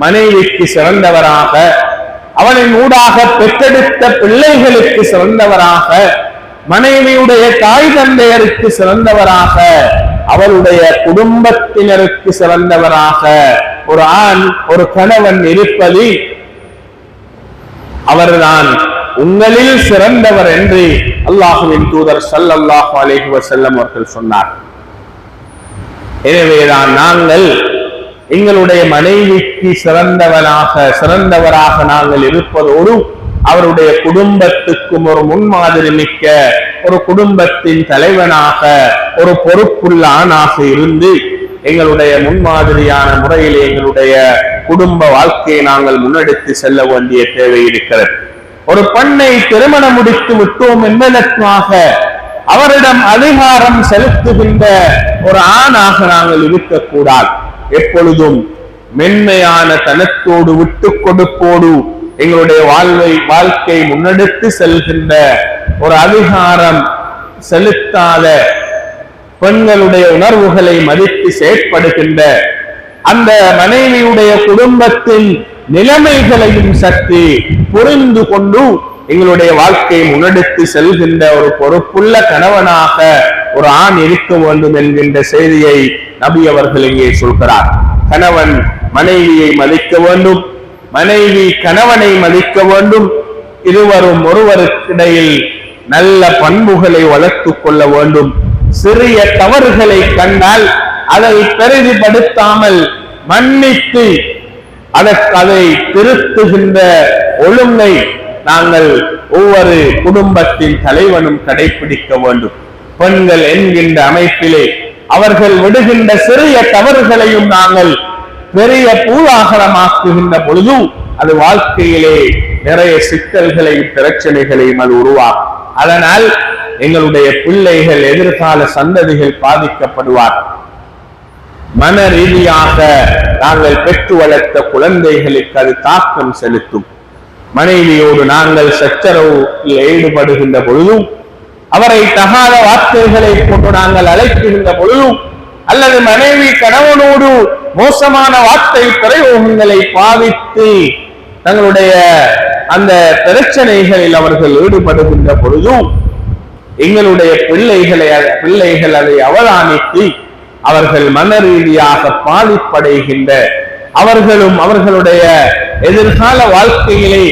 மனைவிக்கு சிறந்தவராக, அவனின் ஊடாக பெற்றெடுத்த பிள்ளைகளுக்கு சிறந்தவராக, மனைவியுடைய தாய் தந்தையருக்கு சிறந்தவராக, அவருடைய குடும்பத்தினருக்கு சிறந்தவராக ஒரு ஆண் ஒரு கணவன் இருப்பது அவர்தான் உங்களில் சிறந்தவர் என்று அல்லாஹுவின் தூதர் ஸல்லல்லாஹு அலைஹி வஸல்லம் அவர்கள் சொன்னார். எனவேதான் நாங்கள் எங்களுடைய மனைவிக்கு சிறந்தவராக நாங்கள் இருப்பதோடு அவருடைய குடும்பத்துக்கும் ஒரு முன்மாதிரி மிக்க ஒரு குடும்பத்தின் தலைவனாக ஒரு பொறுப்புள்ள ஆணாக இருந்து எங்களுடைய முன்மாதிரியான முறையில் எங்களுடைய குடும்ப வாழ்க்கையை நாங்கள் முன்னெடுத்து செல்ல வேண்டிய தேவை இருக்கிறது. ஒரு பெண்ணை திருமணம் முடித்து விட்டோம் என்பதற்காக அவரிடம் அதிகாரம் செலுத்துகின்ற ஒரு ஆணாக நாங்கள் இருக்கக்கூடாது. எப்பொழுதும் மென்மையான தனத்தோடு விட்டு கொடுப்போடு எங்களுடைய வாழ்க்கை முன்னெடுத்து செல்கின்ற ஒரு அதிகாரம் செலுத்தாத, பெண்களுடைய உணர்வுகளை மதித்து செயற்படுகின்ற, அந்த மனைவியுடைய குடும்பத்தின் நிலைமைகளையும் சற்று புரிந்து கொண்டு எங்களுடைய வாழ்க்கையை முன்னெடுத்து செல்கின்ற ஒரு பொறுப்புள்ள கணவனாக ஒரு ஆண் இருக்க வேண்டும் என்கின்ற செய்தியை நபி அவர்கள் இங்கே சொல்கிறார். கணவன் மனைவியை மதிக்க வேண்டும், மனைவி கணவனை மதிக்க வேண்டும். இருவரும் ஒருவருக்கிடையில் நல்ல பண்புகளை வளர்த்துக் கொள்ள வேண்டும். சிறிய தவறுகளை கண்டால் அதை பெரிதுபடுத்தாமல் மன்னித்து அதை திருத்துகின்ற ஒழுங்கை நாங்கள் ஒவ்வொரு குடும்பத்தின் தலைவனும் கடைபிடிக்க வேண்டும். பெண்கள் என்கின்ற அமைப்பிலே அவர்கள் விடுகின்ற சிறிய தவறுகளையும் நாங்கள் பெரிய பூதாகரமாக்குகின்ற பொழுது அது வாழ்க்கையிலே நிறைய சிக்கல்களையும் பிரச்சனைகளையும் அது உருவாகும். அதனால் எங்களுடைய பிள்ளைகள் எதிர்கால சந்ததிகள் பாதிக்கப்படுவார். மன ரீதியாக நாங்கள் பெற்று வளர்த்த குழந்தைகளுக்கு அது தாக்கம் செலுத்தும். மனைவியோடு நாங்கள் சச்சரவில் ஈடுபடுகின்ற பொழுதும், அவரை தகாத வார்த்தைகளை கொண்டு நாங்கள் அழைக்கின்ற பொழுதும், அல்லது மனைவி கணவனோடு மோசமான வார்த்தை பிரயோகங்களை பாவித்து தங்களுடைய அந்த பிரச்சனைகளில் அவர்கள் ஈடுபடுகின்ற பொழுதும் எங்களுடைய பிள்ளைகள் அதை அவதானித்து அவர்கள் மன ரீதியாக பாதிப்படைகின்ற, அவர்களும் அவர்களுடைய எதிர்கால வாழ்க்கையிலே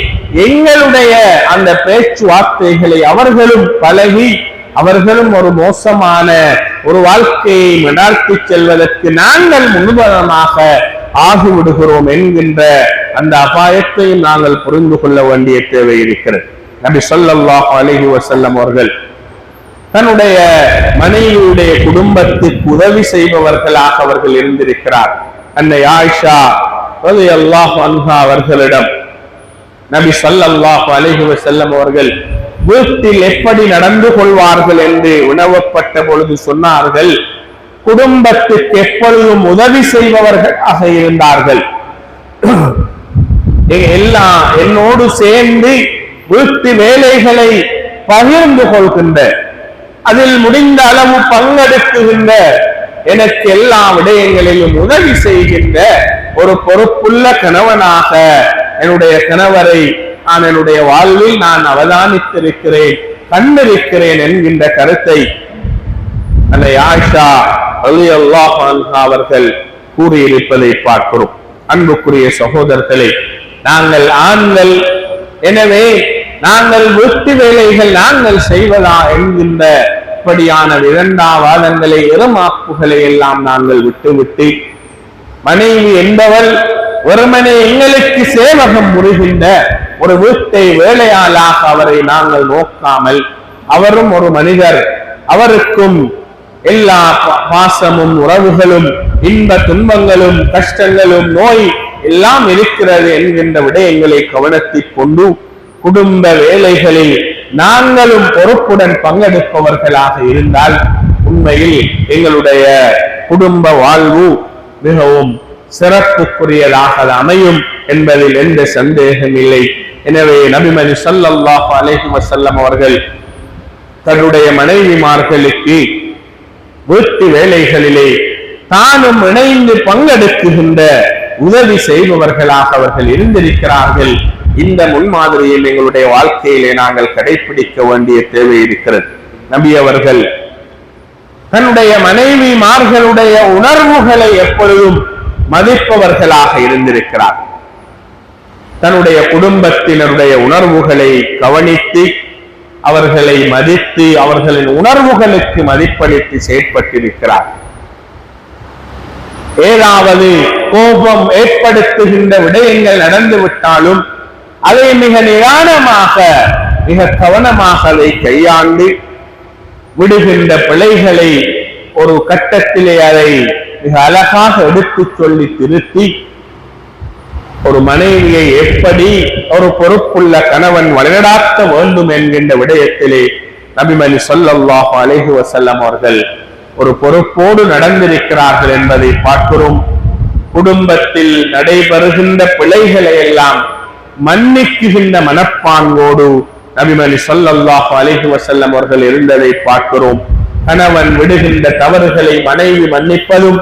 எங்களுடைய அந்த பேச்சுவார்த்தைகளை அவர்களும் பழகி அவர்களும் ஒரு மோசமான ஒரு வாழ்க்கையை நடாத்தி செல்வதற்கு நாங்கள் முன்னுதாரணமாக ஆகிவிடுகிறோம் என்கின்ற அந்த அபாயத்தையும் நாங்கள் புரிந்து கொள்ள வேண்டிய தேவை இருக்கிறது. நபி ஸல்லல்லாஹு அலைஹி வஸல்லம் அவர்கள் தன்னுடைய மனைவியுடைய குடும்பத்துக்கு உதவி செய்பவர்களாக அவர்கள் இருந்திருக்கிறார். அன்னை ஆயிஷா ரலியல்லாஹு அன்ஹா அவர்களிடம் நபி ஸல்லல்லாஹு அலைஹி வஸல்லம் அவர்கள் வீட்டில் எப்படி நடந்து கொள்வார்கள் என்று வினவப்பட்ட பொழுது சொன்னார்கள், குடும்பத்துக்கு எப்பொழுதும் உதவி செய்பவர்களாக இருந்தார்கள். எல்லாம் என்னோடு சேர்ந்து வீட்டு வேலைகளை பகிர்ந்து கொள்கின்ற, அதில் முடிந்த அளவு பங்கெடுக்குகின்ற, எனக்கு எல்லா விடயங்களிலும் உதவி செய்கின்ற ஒரு பொறுப்புள்ள கணவனாக என்னுடைய கணவரை நான் என்னுடைய வாழ்வில் நான் அவதானித்திருக்கிறேன், கண்டிருக்கிறேன் என்கின்ற கருத்தை அந்த ஆயிஷா ரலியல்லாஹு அன்ஹா அவர்கள் கூறியிருப்பதை பார்க்கிறோம். அன்புக்குரிய சகோதரர்களே, நாங்கள் ஆண்கள், எனவே நாங்கள் வீட்டு வேலைகள் நாங்கள் செய்வதா என்கின்ற இப்படியான இரண்டாவாதங்களை இரமாப்புகளை எல்லாம் நாங்கள் விட்டுவிட்டு, மனைவி என்பவள் ஒருமனை எங்களுக்கு சேவகம் புரிகின்ற ஒரு வீட்டை வேலையாளாக அவரை நாங்கள் நோக்காமல், அவரும் ஒரு மனிதர், அவருக்கும் எல்லா பாசமும் உறவுகளும் இன்ப துன்பங்களும் கஷ்டங்களும் நோய் எல்லாம் இருக்கிறது என்கின்ற விடயங்களை கவனத்தில் கொண்டு குடும்ப வேலைகளில் நாங்களும் பொறுப்புடன் பங்கெடுப்பவர்களாக இருந்தால் உண்மையில் எங்களுடைய குடும்ப வாழ்வு மிகவும் சிறப்புக்குரியதாக அமையும் என்பதில் எந்த சந்தேகம் இல்லை. எனவே நபிமணி ஸல்லல்லாஹு அலைஹி வஸல்லம் அவர்கள் தன்னுடைய மனைவிமார்களுக்கு வீட்டு வேலைகளிலே தானும் இணைந்து பங்கெடுக்குகின்ற உதவி செய்பவர்களாக அவர்கள் இருந்திருக்கிறார்கள். இந்த முன்மாதிரியை எங்களுடைய வாழ்க்கையிலே நாங்கள் கடைபிடிக்க வேண்டிய தேவை இருக்கிறது. நபி அவர்கள் தன்னுடைய மனைவிமார்களுடைய உணர்வுகளை எப்பொழுதும் மதிப்பவர்களாக இருந்திருக்கிறார். தன்னுடைய குடும்பத்தினருடைய உணர்வுகளை கவனித்து அவர்களை மதித்து அவர்களின் உணர்வுகளுக்கு மதிப்பளித்து செயற்பட்டிருக்கிறார். ஏதாவது கோபம் ஏற்படுத்துகின்ற விடயங்கள் நடந்துவிட்டாலும் அதை மிக நிதானமாக மிக கவனமாக அதை கையாண்டு விடுகின்ற பிழைகளை ஒரு கட்டத்திலே அதை மிக அழகாக எடுத்துச் சொல்லி திருத்தி ஒரு மனைவியை எப்படி ஒரு பொறுப்புள்ள கணவன் வழிநடாத்த வேண்டும் என்கின்ற விடயத்திலே நபிமணி ஸல்லல்லாஹு அலைஹி வஸல்லம் அவர்கள் ஒரு பொறுப்போடு நடந்திருக்கிறார்கள் என்பதை பார்க்கிறோம். குடும்பத்தில் நடைபெறுகின்ற பிழைகளை எல்லாம் மன்னிக்குகின்ற மனப்பாங்கோடு நபிமணி ஸல்லல்லாஹு அலைஹி வஸல்லம் அவர்கள் இருந்ததை பார்க்கிறோம். கணவன் விடுகின்ற தவறுகளை மனைவி மன்னிப்பதும்,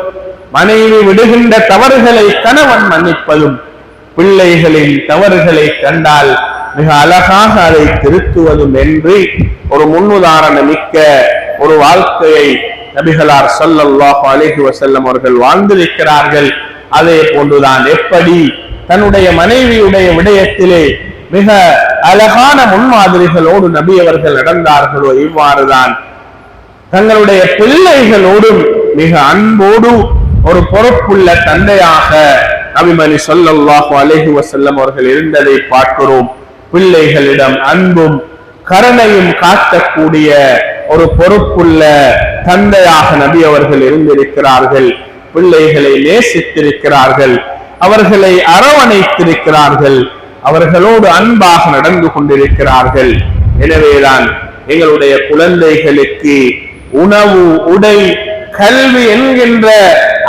மனைவி விடுகின்ற தவறுகளை கணவன் மன்னிப்பதும், பிள்ளைகளின் தவறுகளை கண்டால் மிக அழகாக அதை திருத்துவதும் என்று ஒரு முன்னுதாரண மிக்க ஒரு வாழ்க்கையை நபிகளார் ஸல்லல்லாஹு அலைஹி வஸல்லம் அவர்கள் வாழ்ந்திருக்கிறார்கள். அதே போன்றுதான் எப்படி தன்னுடைய மனைவியுடைய விடயத்திலே மிக அழகான முன்மாதிரிகளோடு நபி அவர்கள் நடந்தார்களோ இவ்வாறுதான் தங்களுடைய பிள்ளைகளோடும் மிக அன்போடு ஒரு பொறுப்புள்ள தந்தையாக நபிமணி ஸல்லல்லாஹு அலைஹி வஸல்லம் அவர்கள் இருந்ததை பார்க்கிறோம். பிள்ளைகளிடம் அன்பும் கருணையும் காட்டக்கூடிய ஒரு பொறுப்புள்ள தந்தையாக நபி அவர்கள் இருந்திருக்கிறார்கள். பிள்ளைகளை நேசித்திருக்கிறார்கள், அவர்களை அரவணைத்திருக்கிறார்கள், அவர்களோடு அன்பாக நடந்து கொண்டிருக்கிறார்கள். எனவேதான் எங்களுடைய குழந்தைகளுக்கு உணவு, உடை, கல்வி என்கின்ற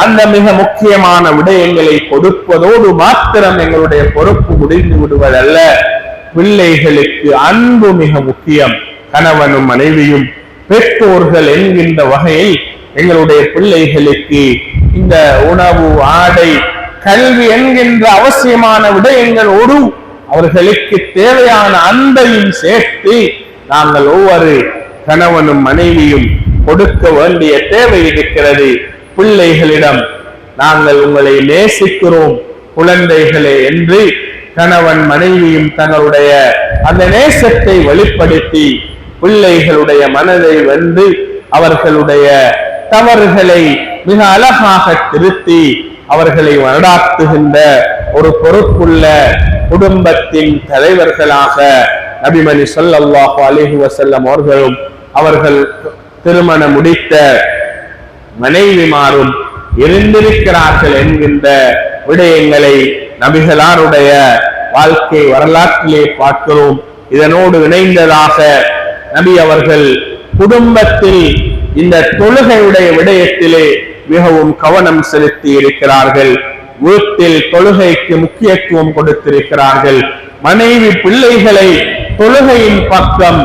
அந்த மிக முக்கியமான விடயங்களை கொடுப்பதோடு மாத்திரம் எங்களுடைய பொறுப்பு முடிந்து விடுவதல்ல. பிள்ளைகளுக்கு அன்பு மிக முக்கியம். கணவனும் மனைவியும் பெற்றோர்கள் என்கின்ற வகையில் எங்களுடைய பிள்ளைகளுக்கு இந்த உணவு, ஆடை, கல்வி என்கின்ற அவசியமான விடயங்களோடு அவர்களுக்கு தேவையான அன்பையும் சேர்த்து நாங்கள் ஒவ்வொரு கணவனும் மனைவியும் கொடுக்க வேண்டிய தேவை இருக்கிறது. பிள்ளைகளிடம் நாங்கள் உங்களை நேசிக்கிறோம் குழந்தைகளே என்று கணவன் மனைவியும் தங்களுடைய அந்த நேசத்தை வெளிப்படுத்தி பிள்ளைகளுடைய மனதை வென்று அவர்களுடைய தவறுகளை மிக அழகாக திருத்தி அவர்களை நடாத்துகின்ற ஒரு பொறுப்புள்ள குடும்பத்தின் தலைவர்களாக நபிமணி ஸல்லல்லாஹு அலைஹி வஸல்லம் அவர்களும் அவர்கள் திருமணம் முடித்த மனைவிமாரும் இருந்திருக்கிறார்கள் என்கின்ற விடயங்களை நபிகளாருடைய வாழ்க்கை வரலாற்றிலே பார்க்கிறோம். இதனோடு இணைந்ததாக நபி அவர்கள் குடும்பத்தில் இந்த தொழுகையுடைய விடயத்திலே மிகவும் கவனம் செலுத்தி இருக்கிறார்கள். வீட்டில் தொழுகைக்கு முக்கியத்துவம் கொடுத்திருக்கிறார்கள். மனைவி பிள்ளைகளை தொழுகையின் பக்கம்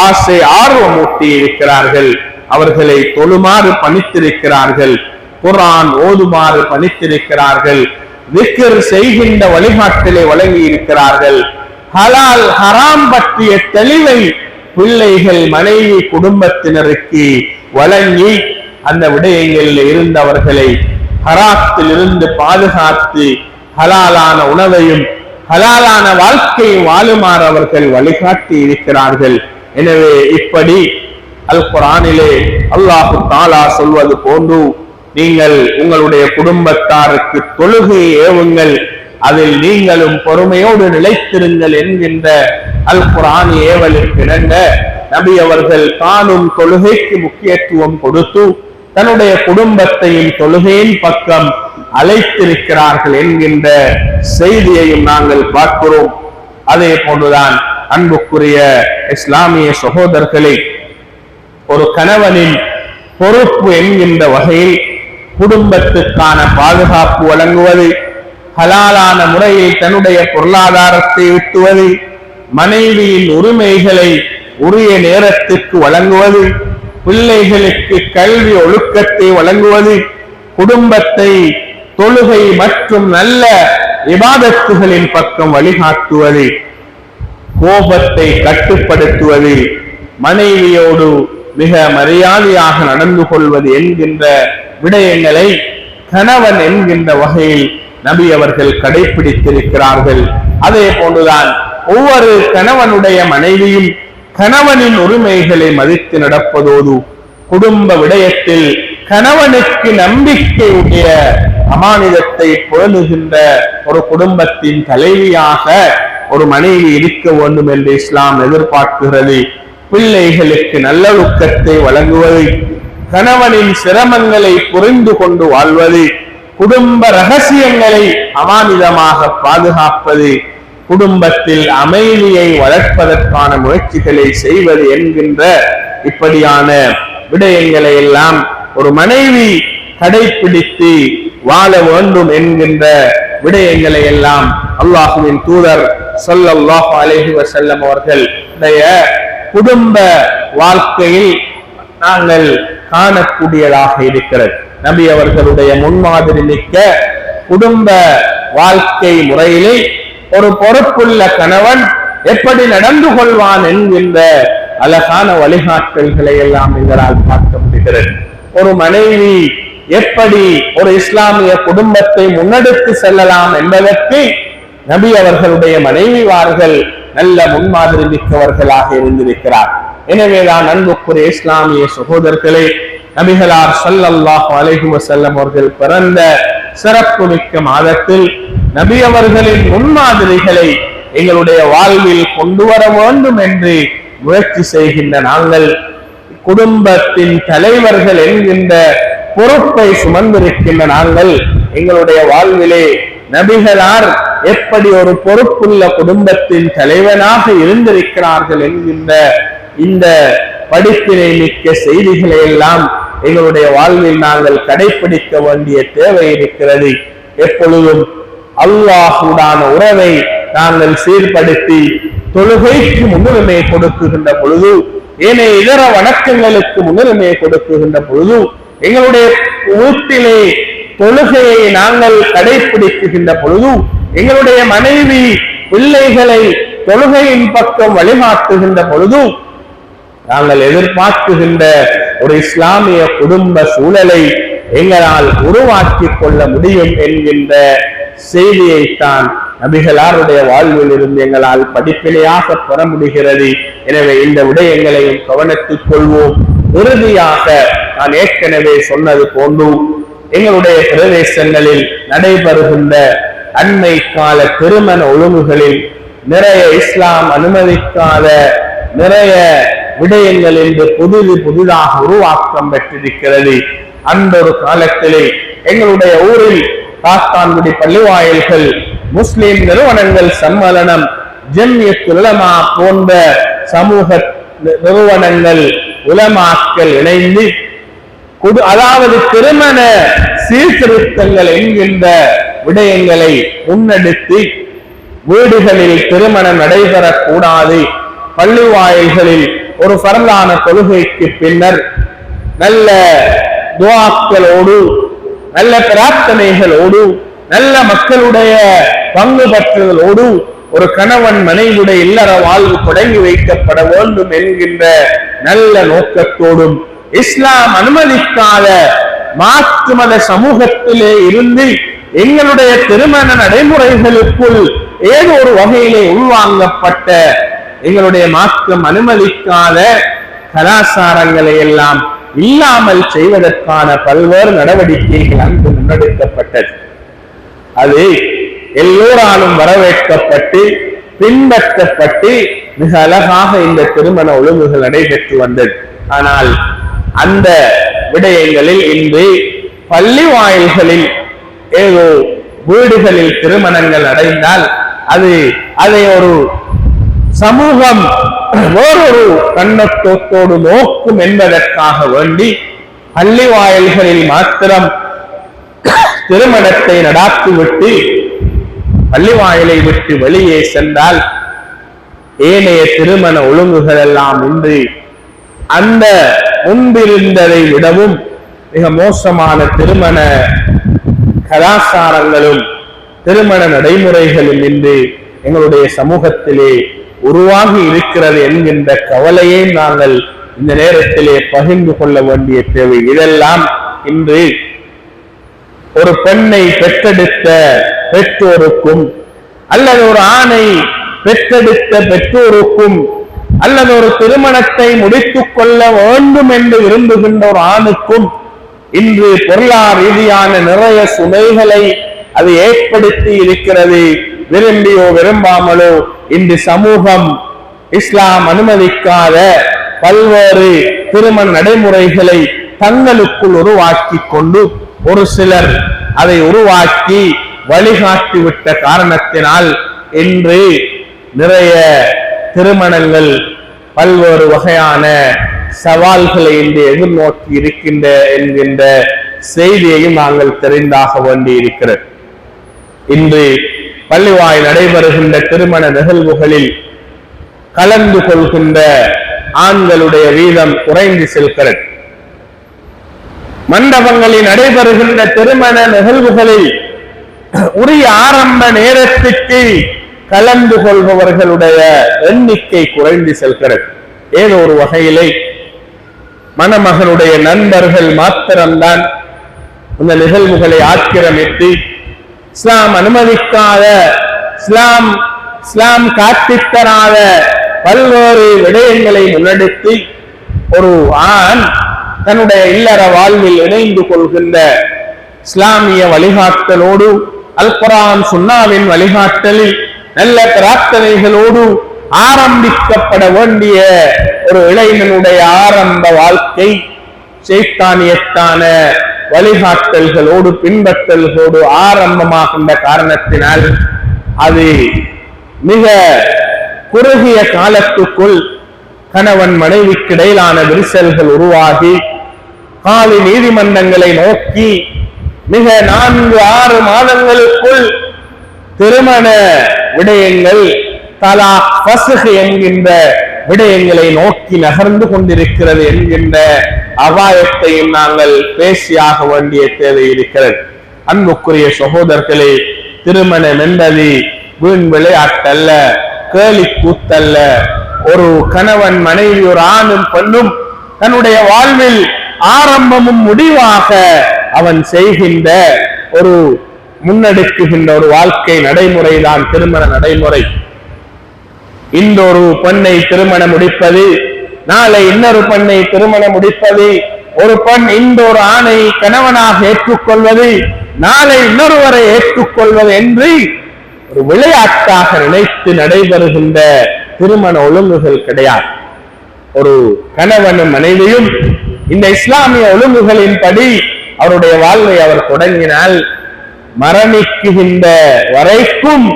ஆசை ஆர்வமூட்டி இருக்கிறார்கள். அவர்களை தொழுமாறு பணித்திருக்கிறார்கள், குர்ஆன் ஓதுமாறு பணித்திருக்கிறார்கள், திக்ர் செய்கின்ற வழிகாட்டலை வழங்கி இருக்கிறார்கள். ஹலால் ஹராம் பற்றிய தெளிவை பிள்ளைகள், மனைவி, குடும்பத்தினருக்கு வழங்கி அந்த விடயங்களில் இருந்தவர்களை ஹராத்தில் இருந்து பாதுகாத்து ஹலாலான உணவையும் ஹலாலான வாழ்க்கையை வாழுமாறு அவர்கள் வழிகாட்டி இருக்கிறார்கள். எனவே இப்படி அல் குர்ஆனிலே அல்லாஹு தஆலா சொல்வது போன்று நீங்கள் உங்களுடைய குடும்பத்தாருக்கு தொழுகை ஏவுங்கள், அதில் நீங்களும் பொறுமையோடு நிலைத்திருங்கள் என்கின்ற அல் குர்ஆன் ஏவலுக்கு இணங்க நபி அவர்கள் தானும் தொழுகைக்கு முக்கியத்துவம் கொடுத்து தன்னுடைய குடும்பத்தையும் தொழுகையின் பக்கம் அழைத்திருக்கிறார்கள் என்கின்ற செய்தியையும் நாங்கள் பார்க்கிறோம். அதே போன்றுதான் அன்புக்குரிய இஸ்லாமிய சகோதரர்களை, ஒரு கணவனின் பொறுப்பு என்கின்ற வகையில் குடும்பத்துக்கான பாதுகாப்பு வழங்குவது, ஹலாலான முறையில் தன்னுடைய பொருளாதாரத்தை ஈட்டுவது, மனைவியின் உரிமைகளை உரிய நேரத்திற்கு வழங்குவது, பிள்ளைகளுக்கு கல்வி ஒழுக்கத்தை வழங்குவது, குடும்பத்தை தொழுகை மற்றும் நல்ல இபாதத்துகளின் பக்கம் வழிகாட்டுவது, கோபத்தை கட்டுப்படுத்துவது, மனைவியோடு மிக மரியாதையாக நடந்து கொள்வது என்கின்ற விடயங்களை கணவன் என்கின்ற வகையில் நபி அவர்கள் கடைபிடித்திருக்கிறார்கள். அதே போன்றுதான் ஒவ்வொரு கணவனுடைய மனைவியும் கணவனின் உரிமைகளை மதித்து நடப்பதோடு குடும்ப விடயத்தில் கணவனுக்கு நம்பிக்கையுடைய அமானிதத்தை பேணுகின்ற ஒரு குடும்பத்தின் தலைவியாக ஒரு மனைவி இருக்க வேண்டும் என்று இஸ்லாம் எதிர்பார்க்கிறது. பிள்ளைகளுக்கு நல்லொழுக்கத்தை வழங்குவது, கணவனின் சிரமங்களை புரிந்து கொண்டு வாழ்வது, குடும்ப ரகசியங்களை அமானிதமாக பாதுகாப்பது, குடும்பத்தில் அமைதியை வளர்ப்பதற்கான முயற்சிகளை செய்வது என்கின்ற இப்படியான விடயங்களை எல்லாம் ஒரு மனைவி கடைபிடித்து வாழ வேண்டும் என்கின்ற விடயங்களை எல்லாம் அல்லாஹ்வின் தூதர் ஸல்லல்லாஹு அலைஹி வஸல்லம் அவர்களுடைய குடும்ப வாழ்க்கையில் நாங்கள் காணக்கூடியதாக இருக்கிறது. நபி அவர்களுடைய முன்மாதிரி மிக்க குடும்ப வாழ்க்கை முறையிலே ஒரு பொறுப்புள்ள கணவன் எப்படி நடந்து கொள்வான் என்கின்ற அழகான வழிகாட்டல்களை எல்லாம் எங்களால் பார்க்க முடிகிறது. ஒரு மனைவி எப்படி ஒரு இஸ்லாமிய குடும்பத்தை முன்னெடுத்து செல்லலாம் என்பதற்கு நபி அவர்களுடைய மனைவிமார்கள் நல்ல முன்மாதிரி மிக்கவர்களாக இருந்திருக்கிறார். எனவேதான் அன்புக்குரிய இஸ்லாமிய சகோதரர்களே, நபிகளார் ஸல்லல்லாஹு அலைஹி வஸல்லம் அவர்கள் பிறந்த சிறப்பு மிக்க மாதத்தில் நபி அவர்களின் முன்மாதிரிகளை எங்களுடைய வாழ்வில் கொண்டு வர வேண்டும் என்று முயற்சி செய்கின்ற நாங்கள் குடும்பத்தின் தலைவர்கள் என்கின்ற பொறுப்பை சுமந்திருக்கின்ற நாங்கள் எங்களுடைய வாழ்விலே நபிகளார் எப்படி ஒரு பொறுப்புள்ள குடும்பத்தின் தலைவனாக இருந்திருக்கிறார்கள் என்கின்ற இந்த படிப்பினை மிக்க செய்திகளை எல்லாம் எங்களுடைய வாழ்வில் நாங்கள் கடைபிடிக்க வேண்டிய தேவை இருக்கிறது. எப்பொழுதும் அல்லாஹுடான உறவை நாங்கள் சீர்படுத்தி தொழுகைக்கு முன்னுரிமை கொடுக்குகின்ற பொழுது, ஏனைய இதர வணக்கங்களுக்கு முன்னுரிமை கொடுக்குகின்ற பொழுது, எங்களுடைய வீட்டிலே தொழுகையை நாங்கள் கடைபிடிக்குகின்ற பொழுது, எங்களுடைய மனைவி பிள்ளைகளை தொழுகையின் பக்கம் வழிகாட்டுகின்ற பொழுது, நாங்கள் எதிர்பார்க்குகின்ற ஒரு இஸ்லாமிய குடும்ப சூழலை எங்களால் உருவாக்கி கொள்ள முடியும் என்கின்ற செய்தியைத்தான் நபிகளாருடைய வாழ்வில் இருந்து எங்களால் படிப்பினையாக பெற முடிகிறது. எனவே இந்த விடயங்களையும் கவனத்தில் கொள்வோம். இறுதியாக நான் ஏற்கனவே சொன்னது போன்று எங்களுடைய பிரதேசங்களில் நடைபெறுகின்ற அண்மை கால திருமண ஒழுங்குகளில் நிறைய இஸ்லாம் அனுமதிக்காத நிறைய விடயங்கள் என்று புதிதாக உருவாக்கம் பெற்றிருக்கிறது. அந்த ஒரு காலத்திலே எங்களுடைய ஊரில் காத்தான்குடி பள்ளிவாயில்கள், முஸ்லிம் நிறுவனங்கள் சம்மேளனம், ஜம்இய்யத்துல் உலமா போன்ற சமூக நிறுவனங்கள், உலமாக்கள் இணைந்து அதாவது திருமண சீர்திருத்தங்கள் என்கின்ற விடயங்களை முன்னெடுத்து வீடுகளில் திருமணம் நடைபெறக்கூடாது, பள்ளி வாயில்களில் ஒரு பரலான தொழுகைக்கு பின்னர் நல்ல துஆக்களோடு நல்ல பிரார்த்தனைகளோடு நல்ல மக்களுடைய பங்கு பற்றுதலோடு ஒரு கணவன் மனைவியுடைய இல்லற வாழ்வு தொடங்கி வைக்கப்பட வேண்டும் என்கின்ற நல்ல நோக்கத்தோடும் இஸ்லாம் அனுமதிக்காத மாற்று மத சமூகத்திலே இருந்து எங்களுடைய திருமண நடைமுறைகளுக்குள் ஏதோ ஒரு வகையிலே உள்வாங்கப்பட்ட எங்களுடைய மாற்றம் அனுமதிக்காத கலாச்சாரங்களை எல்லாம் இல்லாமல் செய்வதற்கான பல்வேறு நடவடிக்கைகள் அங்கு முன்னெடுக்கப்பட்டது. அது எல்லோராலும் வரவேற்கப்பட்டு பின்பற்றப்பட்டு மிக அழகாக இந்த திருமண ஒழுங்குகள் நடைபெற்று வந்தது. ஆனால் அந்த விடயங்களில் இன்று பள்ளி வாயில்களில் ஏதோ வீடுகளில் திருமணங்கள் அடைந்தால் அதை ஒரு சமூகம் வேறொரு கண்ணத்தோடு நோக்கும் என்பதற்காக வேண்டி பள்ளி வாயில்களில் மாத்திரம் திருமணத்தை நடாத்திவிட்டு பள்ளி வாயிலை விட்டு வெளியே சென்றால் ஏனைய திருமண ஒழுங்குகள் எல்லாம் இன்று அந்த முன்பிருந்ததை விடவும் மிக மோசமான திருமண கலாச்சாரங்களும் திருமண நடைமுறைகளும் இன்று எங்களுடைய சமூகத்திலே உருவாகி இருக்கிறது என்கின்ற கவலையை நாங்கள் இந்த நேரத்திலே பகிர்ந்து கொள்ள வேண்டிய தேவை. இதெல்லாம் இன்று ஒரு பெண்ணை பெற்றெடுத்த பெற்றோருக்கும் அல்லது ஒரு ஆணை பெற்றெடுத்த பெற்றோருக்கும் அல்லது ஒரு திருமணத்தை முடித்துக் கொள்ள வேண்டும் என்று விரும்புகின்ற ஒரு ஆணுக்கும் இன்று பொருளாதார ரீதியான நிறைய சுமைகளை அது ஏற்படுத்தி இருக்கிறது. விரும்பியோ விரும்பாமலோ இன்று சமூகம் இஸ்லாம் அனுமதிக்காத பல்வேறு திருமண நடைமுறைகளை தங்களுக்குள் உருவாக்கி கொண்டு ஒரு சிலர் அதை உருவாக்கி வழிகாட்டிவிட்ட காரணத்தினால் இன்று நிறைய திருமணங்கள் பல்வேறு வகையான சவால்களை இன்று எதிர்நோக்கி இருக்கின்ற என்கின்ற செய்தியையும் நாங்கள் தெரிந்தாக வேண்டி இருக்கிறது. இன்று பள்ளிவாய் நடைபெறுகின்ற திருமண நிகழ்வுகளில் கலந்து கொள்கின்ற ஆண்களுடைய வீதம் குறைந்து செல்கிறது. மண்டபங்களில் நடைபெறுகின்ற திருமண நிகழ்வுகளில் உரிய ஆரம்ப நேரத்துக்கு கலந்து கொள்பவர்களுடைய எண்ணிக்கை குறைந்து செல்கிறது. ஏதோ ஒரு வகையிலே மணமகனுடைய நண்பர்கள் மாத்திரம்தான் இந்த நிகழ்வுகளை ஆக்கிரமித்து இஸ்லாம் அனுமதிக்காத இஸ்லாம் காட்டித்தராத பல்வேறு விடயங்களை முன்னெடுத்து ஒரு ஆண் தன்னுடைய இல்லற வாழ்வில் இணைந்து கொள்கின்ற இஸ்லாமிய வழிகாட்டலோடு அல் குர்ஆன் சுன்னாவின் வழிகாட்டலில் நல்ல பிரார்த்தனைகளோடு ஆரம்பிக்கப்பட வேண்டிய ஒரு இளைஞனுடைய ஆரம்ப வாழ்க்கை சைத்தானியத்தான வழிகாட்டல்களோடு பின்பற்றல்களோடு ஆரம்பமாகின்ற காரணத்தினால் அது மிக குறுகிய காலத்துக்குள் கணவன் மனைவிக்கு இடையிலான விரிசல்கள் உருவாகி காலி நீதிமன்றங்களை நோக்கி மிக 4-6 மாதங்களுக்குள் திருமண விடயங்கள் தலாக் ஃபஸ்ஹ் என்கின்ற விடயங்களை நோக்கி நகர்ந்து கொண்டிருக்கிறது என்கின்ற அபாயத்தையும் நாங்கள் பேசியாக வேண்டிய தேவை இருக்கிறது. அன்புக்குரிய சகோதரர்களே, திருமணம் என்பது வீண் விளையாட்டல்ல, கேலி கூத்தல்ல. ஒரு கணவன் மனைவி, ஒரு ஆணும் பெண்ணும் தன்னுடைய வாழ்வில் ஆரம்பமும் முடிவாக அவன் செய்கின்ற ஒரு முன்னெடுக்குகின்ற ஒரு வாழ்க்கை நடைமுறைதான் திருமண நடைமுறை. இன்றொரு பெண்ணை திருமணம் முடிப்பது, நாளை இன்னொரு பெண்ணை திருமணம் முடிப்பது, ஒரு பெண் இன்றொரு ஆணை கணவனாக ஏற்றுக்கொள்வது, நாளை இன்னொருவரை ஏற்றுக்கொள்வது என்று ஒரு விளையாட்டாக நினைத்து நடைபெறுகின்ற திருமண ஒழுங்குகள் கிடையாது. ஒரு கணவனும் மனைவியும் இந்த இஸ்லாமிய ஒழுங்குகளின்படி அவருடைய வாழ்வை அவர் தொடங்கினால் மரணிக்குகின்ற வரைக்கும்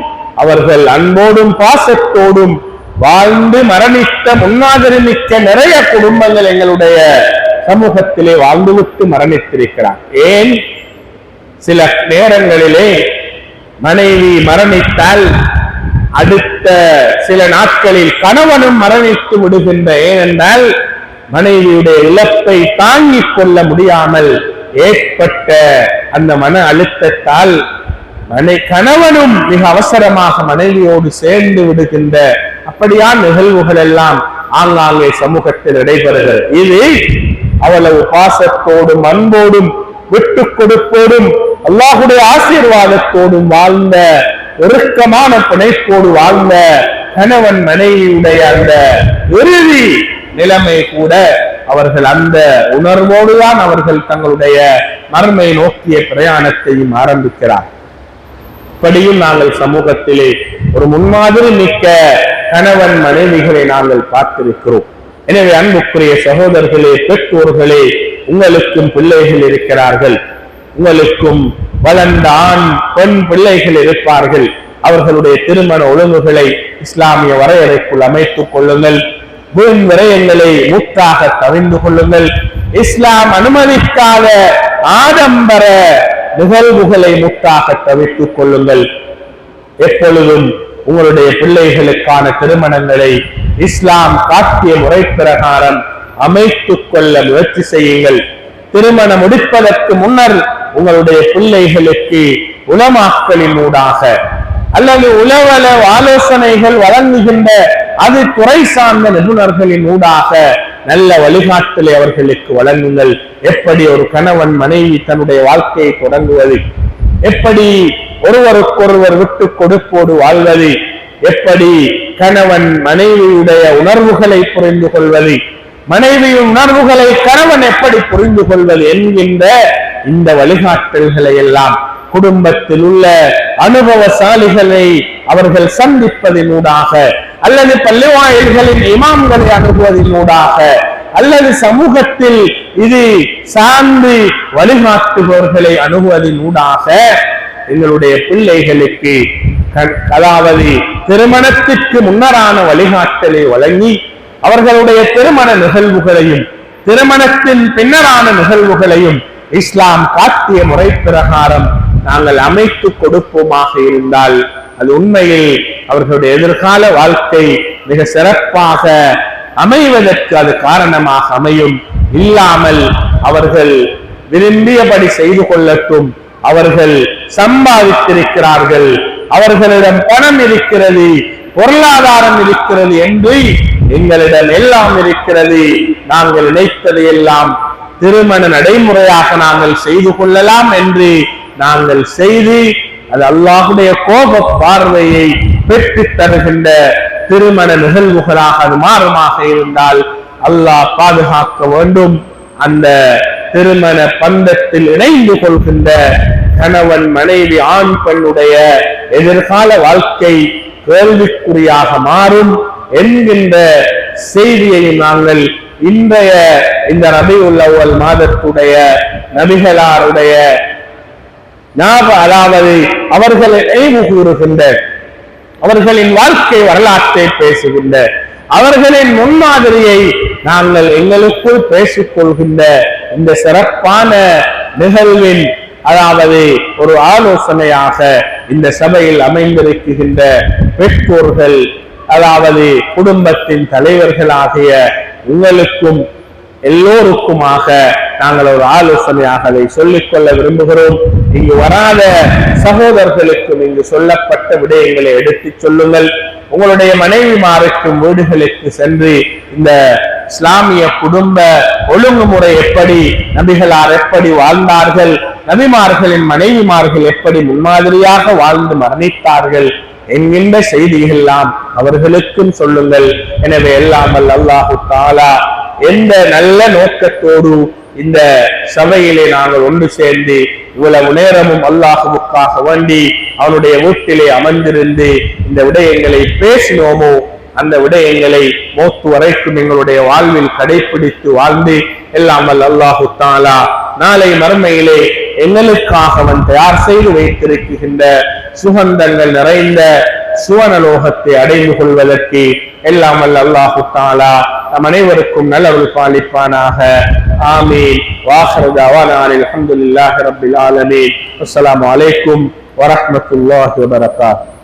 அவர்கள் அன்போடும் பாசத்தோடும் வாழ்ந்து மரணித்த முன்மாதிரி மிக்க நிறைய குடும்பங்கள் எங்களுடைய சமூகத்திலே வாழ்ந்துவிட்டு மரணித்திருக்கிறார். ஏன்? சில நேரங்களிலே மனைவி மரணித்தால் அடுத்த சில நாட்களில் கணவனும் மரணித்து விடுகின்ற, ஏனென்றால் மனைவியுடைய இழப்பை தாங்கிக் கொள்ள முடியாமல் ஏற்பட்ட அந்த மன அழுத்தத்தால் கணவனும் மிக அவசரமாக மனைவியோடு சேர்ந்து விடுகின்ற அப்படியான நிகழ்வுகள் எல்லாம் ஆங்காங்கே சமூகத்தில் நடைபெறுகிறது. இது அவ்வளவு பாசத்தோடும் அன்போடும் விட்டு கொடுப்போடும் அல்லாஹுடைய ஆசீர்வாதத்தோடும் வாழ்ந்த, இறுக்கமான பிணைப்போடு வாழ்ந்த கணவன் மனைவியுடைய அந்த இறுதி நிலைமை கூட அவர்கள் அந்த உணர்வோடுதான் அவர்கள் தங்களுடைய மர்மை நோக்கிய பிரயாணத்தையும் ஆரம்பிக்கிறார். இப்படியும் நாங்கள் சமூகத்திலே ஒரு முன்மாதிரி மிக்க கணவன் மனைவிகளை நாங்கள் பார்த்திருக்கிறோம். எனவே அன்புக்குரிய சகோதரர்களே, பெற்றோர்களே, உங்களுக்கும் பிள்ளைகள் இருக்கிறார்கள், உங்களுக்கும் வளர்ந்த ஆண் பெண் பிள்ளைகள் இருப்பார்கள். அவர்களுடைய திருமண ஒழுங்குகளை இஸ்லாமிய வரையறைக்குள் அமைத்துக் கொள்ளுங்கள். வீண் விரயங்களை முற்றாக தவிர்ந்து கொள்ளுங்கள். இஸ்லாம் அனுமதிக்காத ஆடம்பர நிகழ்வுகளை முற்றாக தவிர்த்துக் கொள்ளுங்கள். எப்பொழுதும் உங்களுடைய பிள்ளைகளுக்கான திருமணங்களை இஸ்லாம் காட்டிய முறை பிரகாரம் அமைத்துக் கொள்ள முயற்சி செய்யுங்கள். திருமணம் முடிப்பதற்கு முன்னர் உங்களுடைய பிள்ளைகளுக்கு உலமாக்களின் ஊடாக அல்லது உளவல ஆலோசனைகள் வழங்குகின்ற அது துறை சார்ந்த நிபுணர்களின் ஊடாக நல்ல வழிகாட்டலை அவர்களுக்கு வழங்குங்கள். எப்படி ஒரு கணவன் மனைவி தன்னுடைய வாழ்க்கையை தொடங்குவது, எப்படி ஒருவருக்கொருவர் விட்டு கொடுப்போடு வாழ்வது, எப்படி கணவன் மனைவியுடைய உணர்வுகளை புரிந்து கொள்வது, மனைவியின் உணர்வுகளை கணவன் எப்படி புரிந்து கொள்வது என்கின்ற இந்த வழிகாட்டல்களை எல்லாம் குடும்பத்தில் உள்ள அனுபவசாலிகளை அவர்கள் சந்திப்பதினூடாக அல்லது பள்ளிவாயில்களின் இமாம்களை அனுப்புவதினூடாக அல்லது சமூகத்தில் இது சார்ந்து வழிகாட்டுபவர்களை அணுகுவதினூடாக எங்களுடைய பிள்ளைகளுக்கு அதாவது திருமணத்திற்கு முன்னரான வழிகாட்டலை வழங்கி அவர்களுடைய திருமண நிகழ்வுகளையும் திருமணத்தின் பின்னரான நிகழ்வுகளையும் இஸ்லாம் காட்டிய முறை பிரகாரம் நாங்கள் அமைத்து கொடுப்போமாக இருந்தால் அது உண்மையில் அவர்களுடைய எதிர்கால வாழ்க்கை மிக சிறப்பாக அமைவதற்கு அது காரணமாக அமையும். இல்லாமல் அவர்கள் விரும்பியபடி செய்து கொள்ளட்டும், அவர்கள் சம்பாதித்திருக்கிறார்கள், அவர்களிடம் பணம் இருக்கிறது, பொருளாதாரம் இருக்கிறது என்று எங்களிடம் எல்லாம் இருக்கிறது, நாங்கள் நினைத்தது எல்லாம் திருமண நடைமுறையாக நாங்கள் செய்து கொள்ளலாம் என்று நாங்கள் செய்து அது அல்லாஹுடைய கோப பார்வையை பெற்று தருகின்ற திருமண நிகழ்வுகளாக அது மாறுமாக இருந்தால் அல்லாஹ் பாதுகாக்க வேண்டும். அந்த திருமண பந்தத்தில் இணைந்து கொள்கின்ற கணவன் மனைவி ஆண் பெண்ணுடைய எதிர்கால வாழ்க்கை கேள்விக்குறியாக மாறும் என்கின்ற செய்தியை நாங்கள் இன்றைய இந்த ரபியுல் அவ்வல் மாதத்துடைய நபிகளாருடைய அதாவது அவர்களை நினைவு கூறுகின்ற, அவர்களின் வாழ்க்கை வரலாற்றை பேசுகின்ற, அவர்களின் முன்மாதிரியை நாங்கள் எங்களுக்குள் பேசிக் கொள்கின்ற இந்த சிறப்பான நிகழ்வின் அதாவது ஒரு ஆலோசனையாக இந்த சபையில் அமைந்திருக்கின்ற பெற்றோர்கள், அதாவது குடும்பத்தின் தலைவர்களாகிய உங்களுக்கும் எல்லோருக்குமாக நாங்கள் ஒரு ஆலோசனையாக அதை சொல்லிக்கொள்ள விரும்புகிறோம். இங்கு வராத சகோதரர்களுக்கும் இங்கு சொல்லப்பட்ட விடயங்களை எடுத்து சொல்லுங்கள். உங்களுடைய மனைவிமாருக்கும் வீடுகளுக்கு சென்று இந்த இஸ்லாமிய குடும்ப ஒழுங்குமுறை எப்படி, நபிகளார் எப்படி வாழ்ந்தார்கள், நபிமார்களின் மனைவிமார்கள் எப்படி முன்மாதிரியாக வாழ்ந்து மரணித்தார்கள் என்கின்ற செய்திகள் எல்லாம் அவர்களுக்கும் சொல்லுங்கள். எனவே எல்லாம் அல்லாஹு தஆலா எந்த நல்ல நோக்கத்தோடு இந்த சபையிலே நாங்கள் ஒன்று சேர்ந்து இவ்வளவு நேரமும் அல்லாஹுவுக்காக வேண்டி அவனுடைய வீட்டிலே அமர்ந்திருந்து இந்த விடயங்களை பேசினோமோ அந்த விடயங்களை மௌத்து வரைக்கும் எங்களுடைய வாழ்வில் கடைபிடித்து வாழ்ந்து எல்லாம் அல்லாஹு தஆலா நாளை மறுமையிலே எங்களுக்காக அவன் தயார் செய்து வைத்திருக்கின்ற சுகந்தங்கள் நிறைந்த சுவனலோகத்தை அடைந்து கொள்வதற்கு எல்லாம் அல்லாஹு தஆலா நம் அனைவருக்கும் நல்லருள் பாலிப்பானாக. ஆமீன். வாஹிரு தஅவானா அல்ஹம்துலில்லாஹி ரப்பில் ஆலமீன். அஸ்ஸலாமு அலைக்கும் வரஹ்மத்துல்லாஹி வபரகாத்துஹு.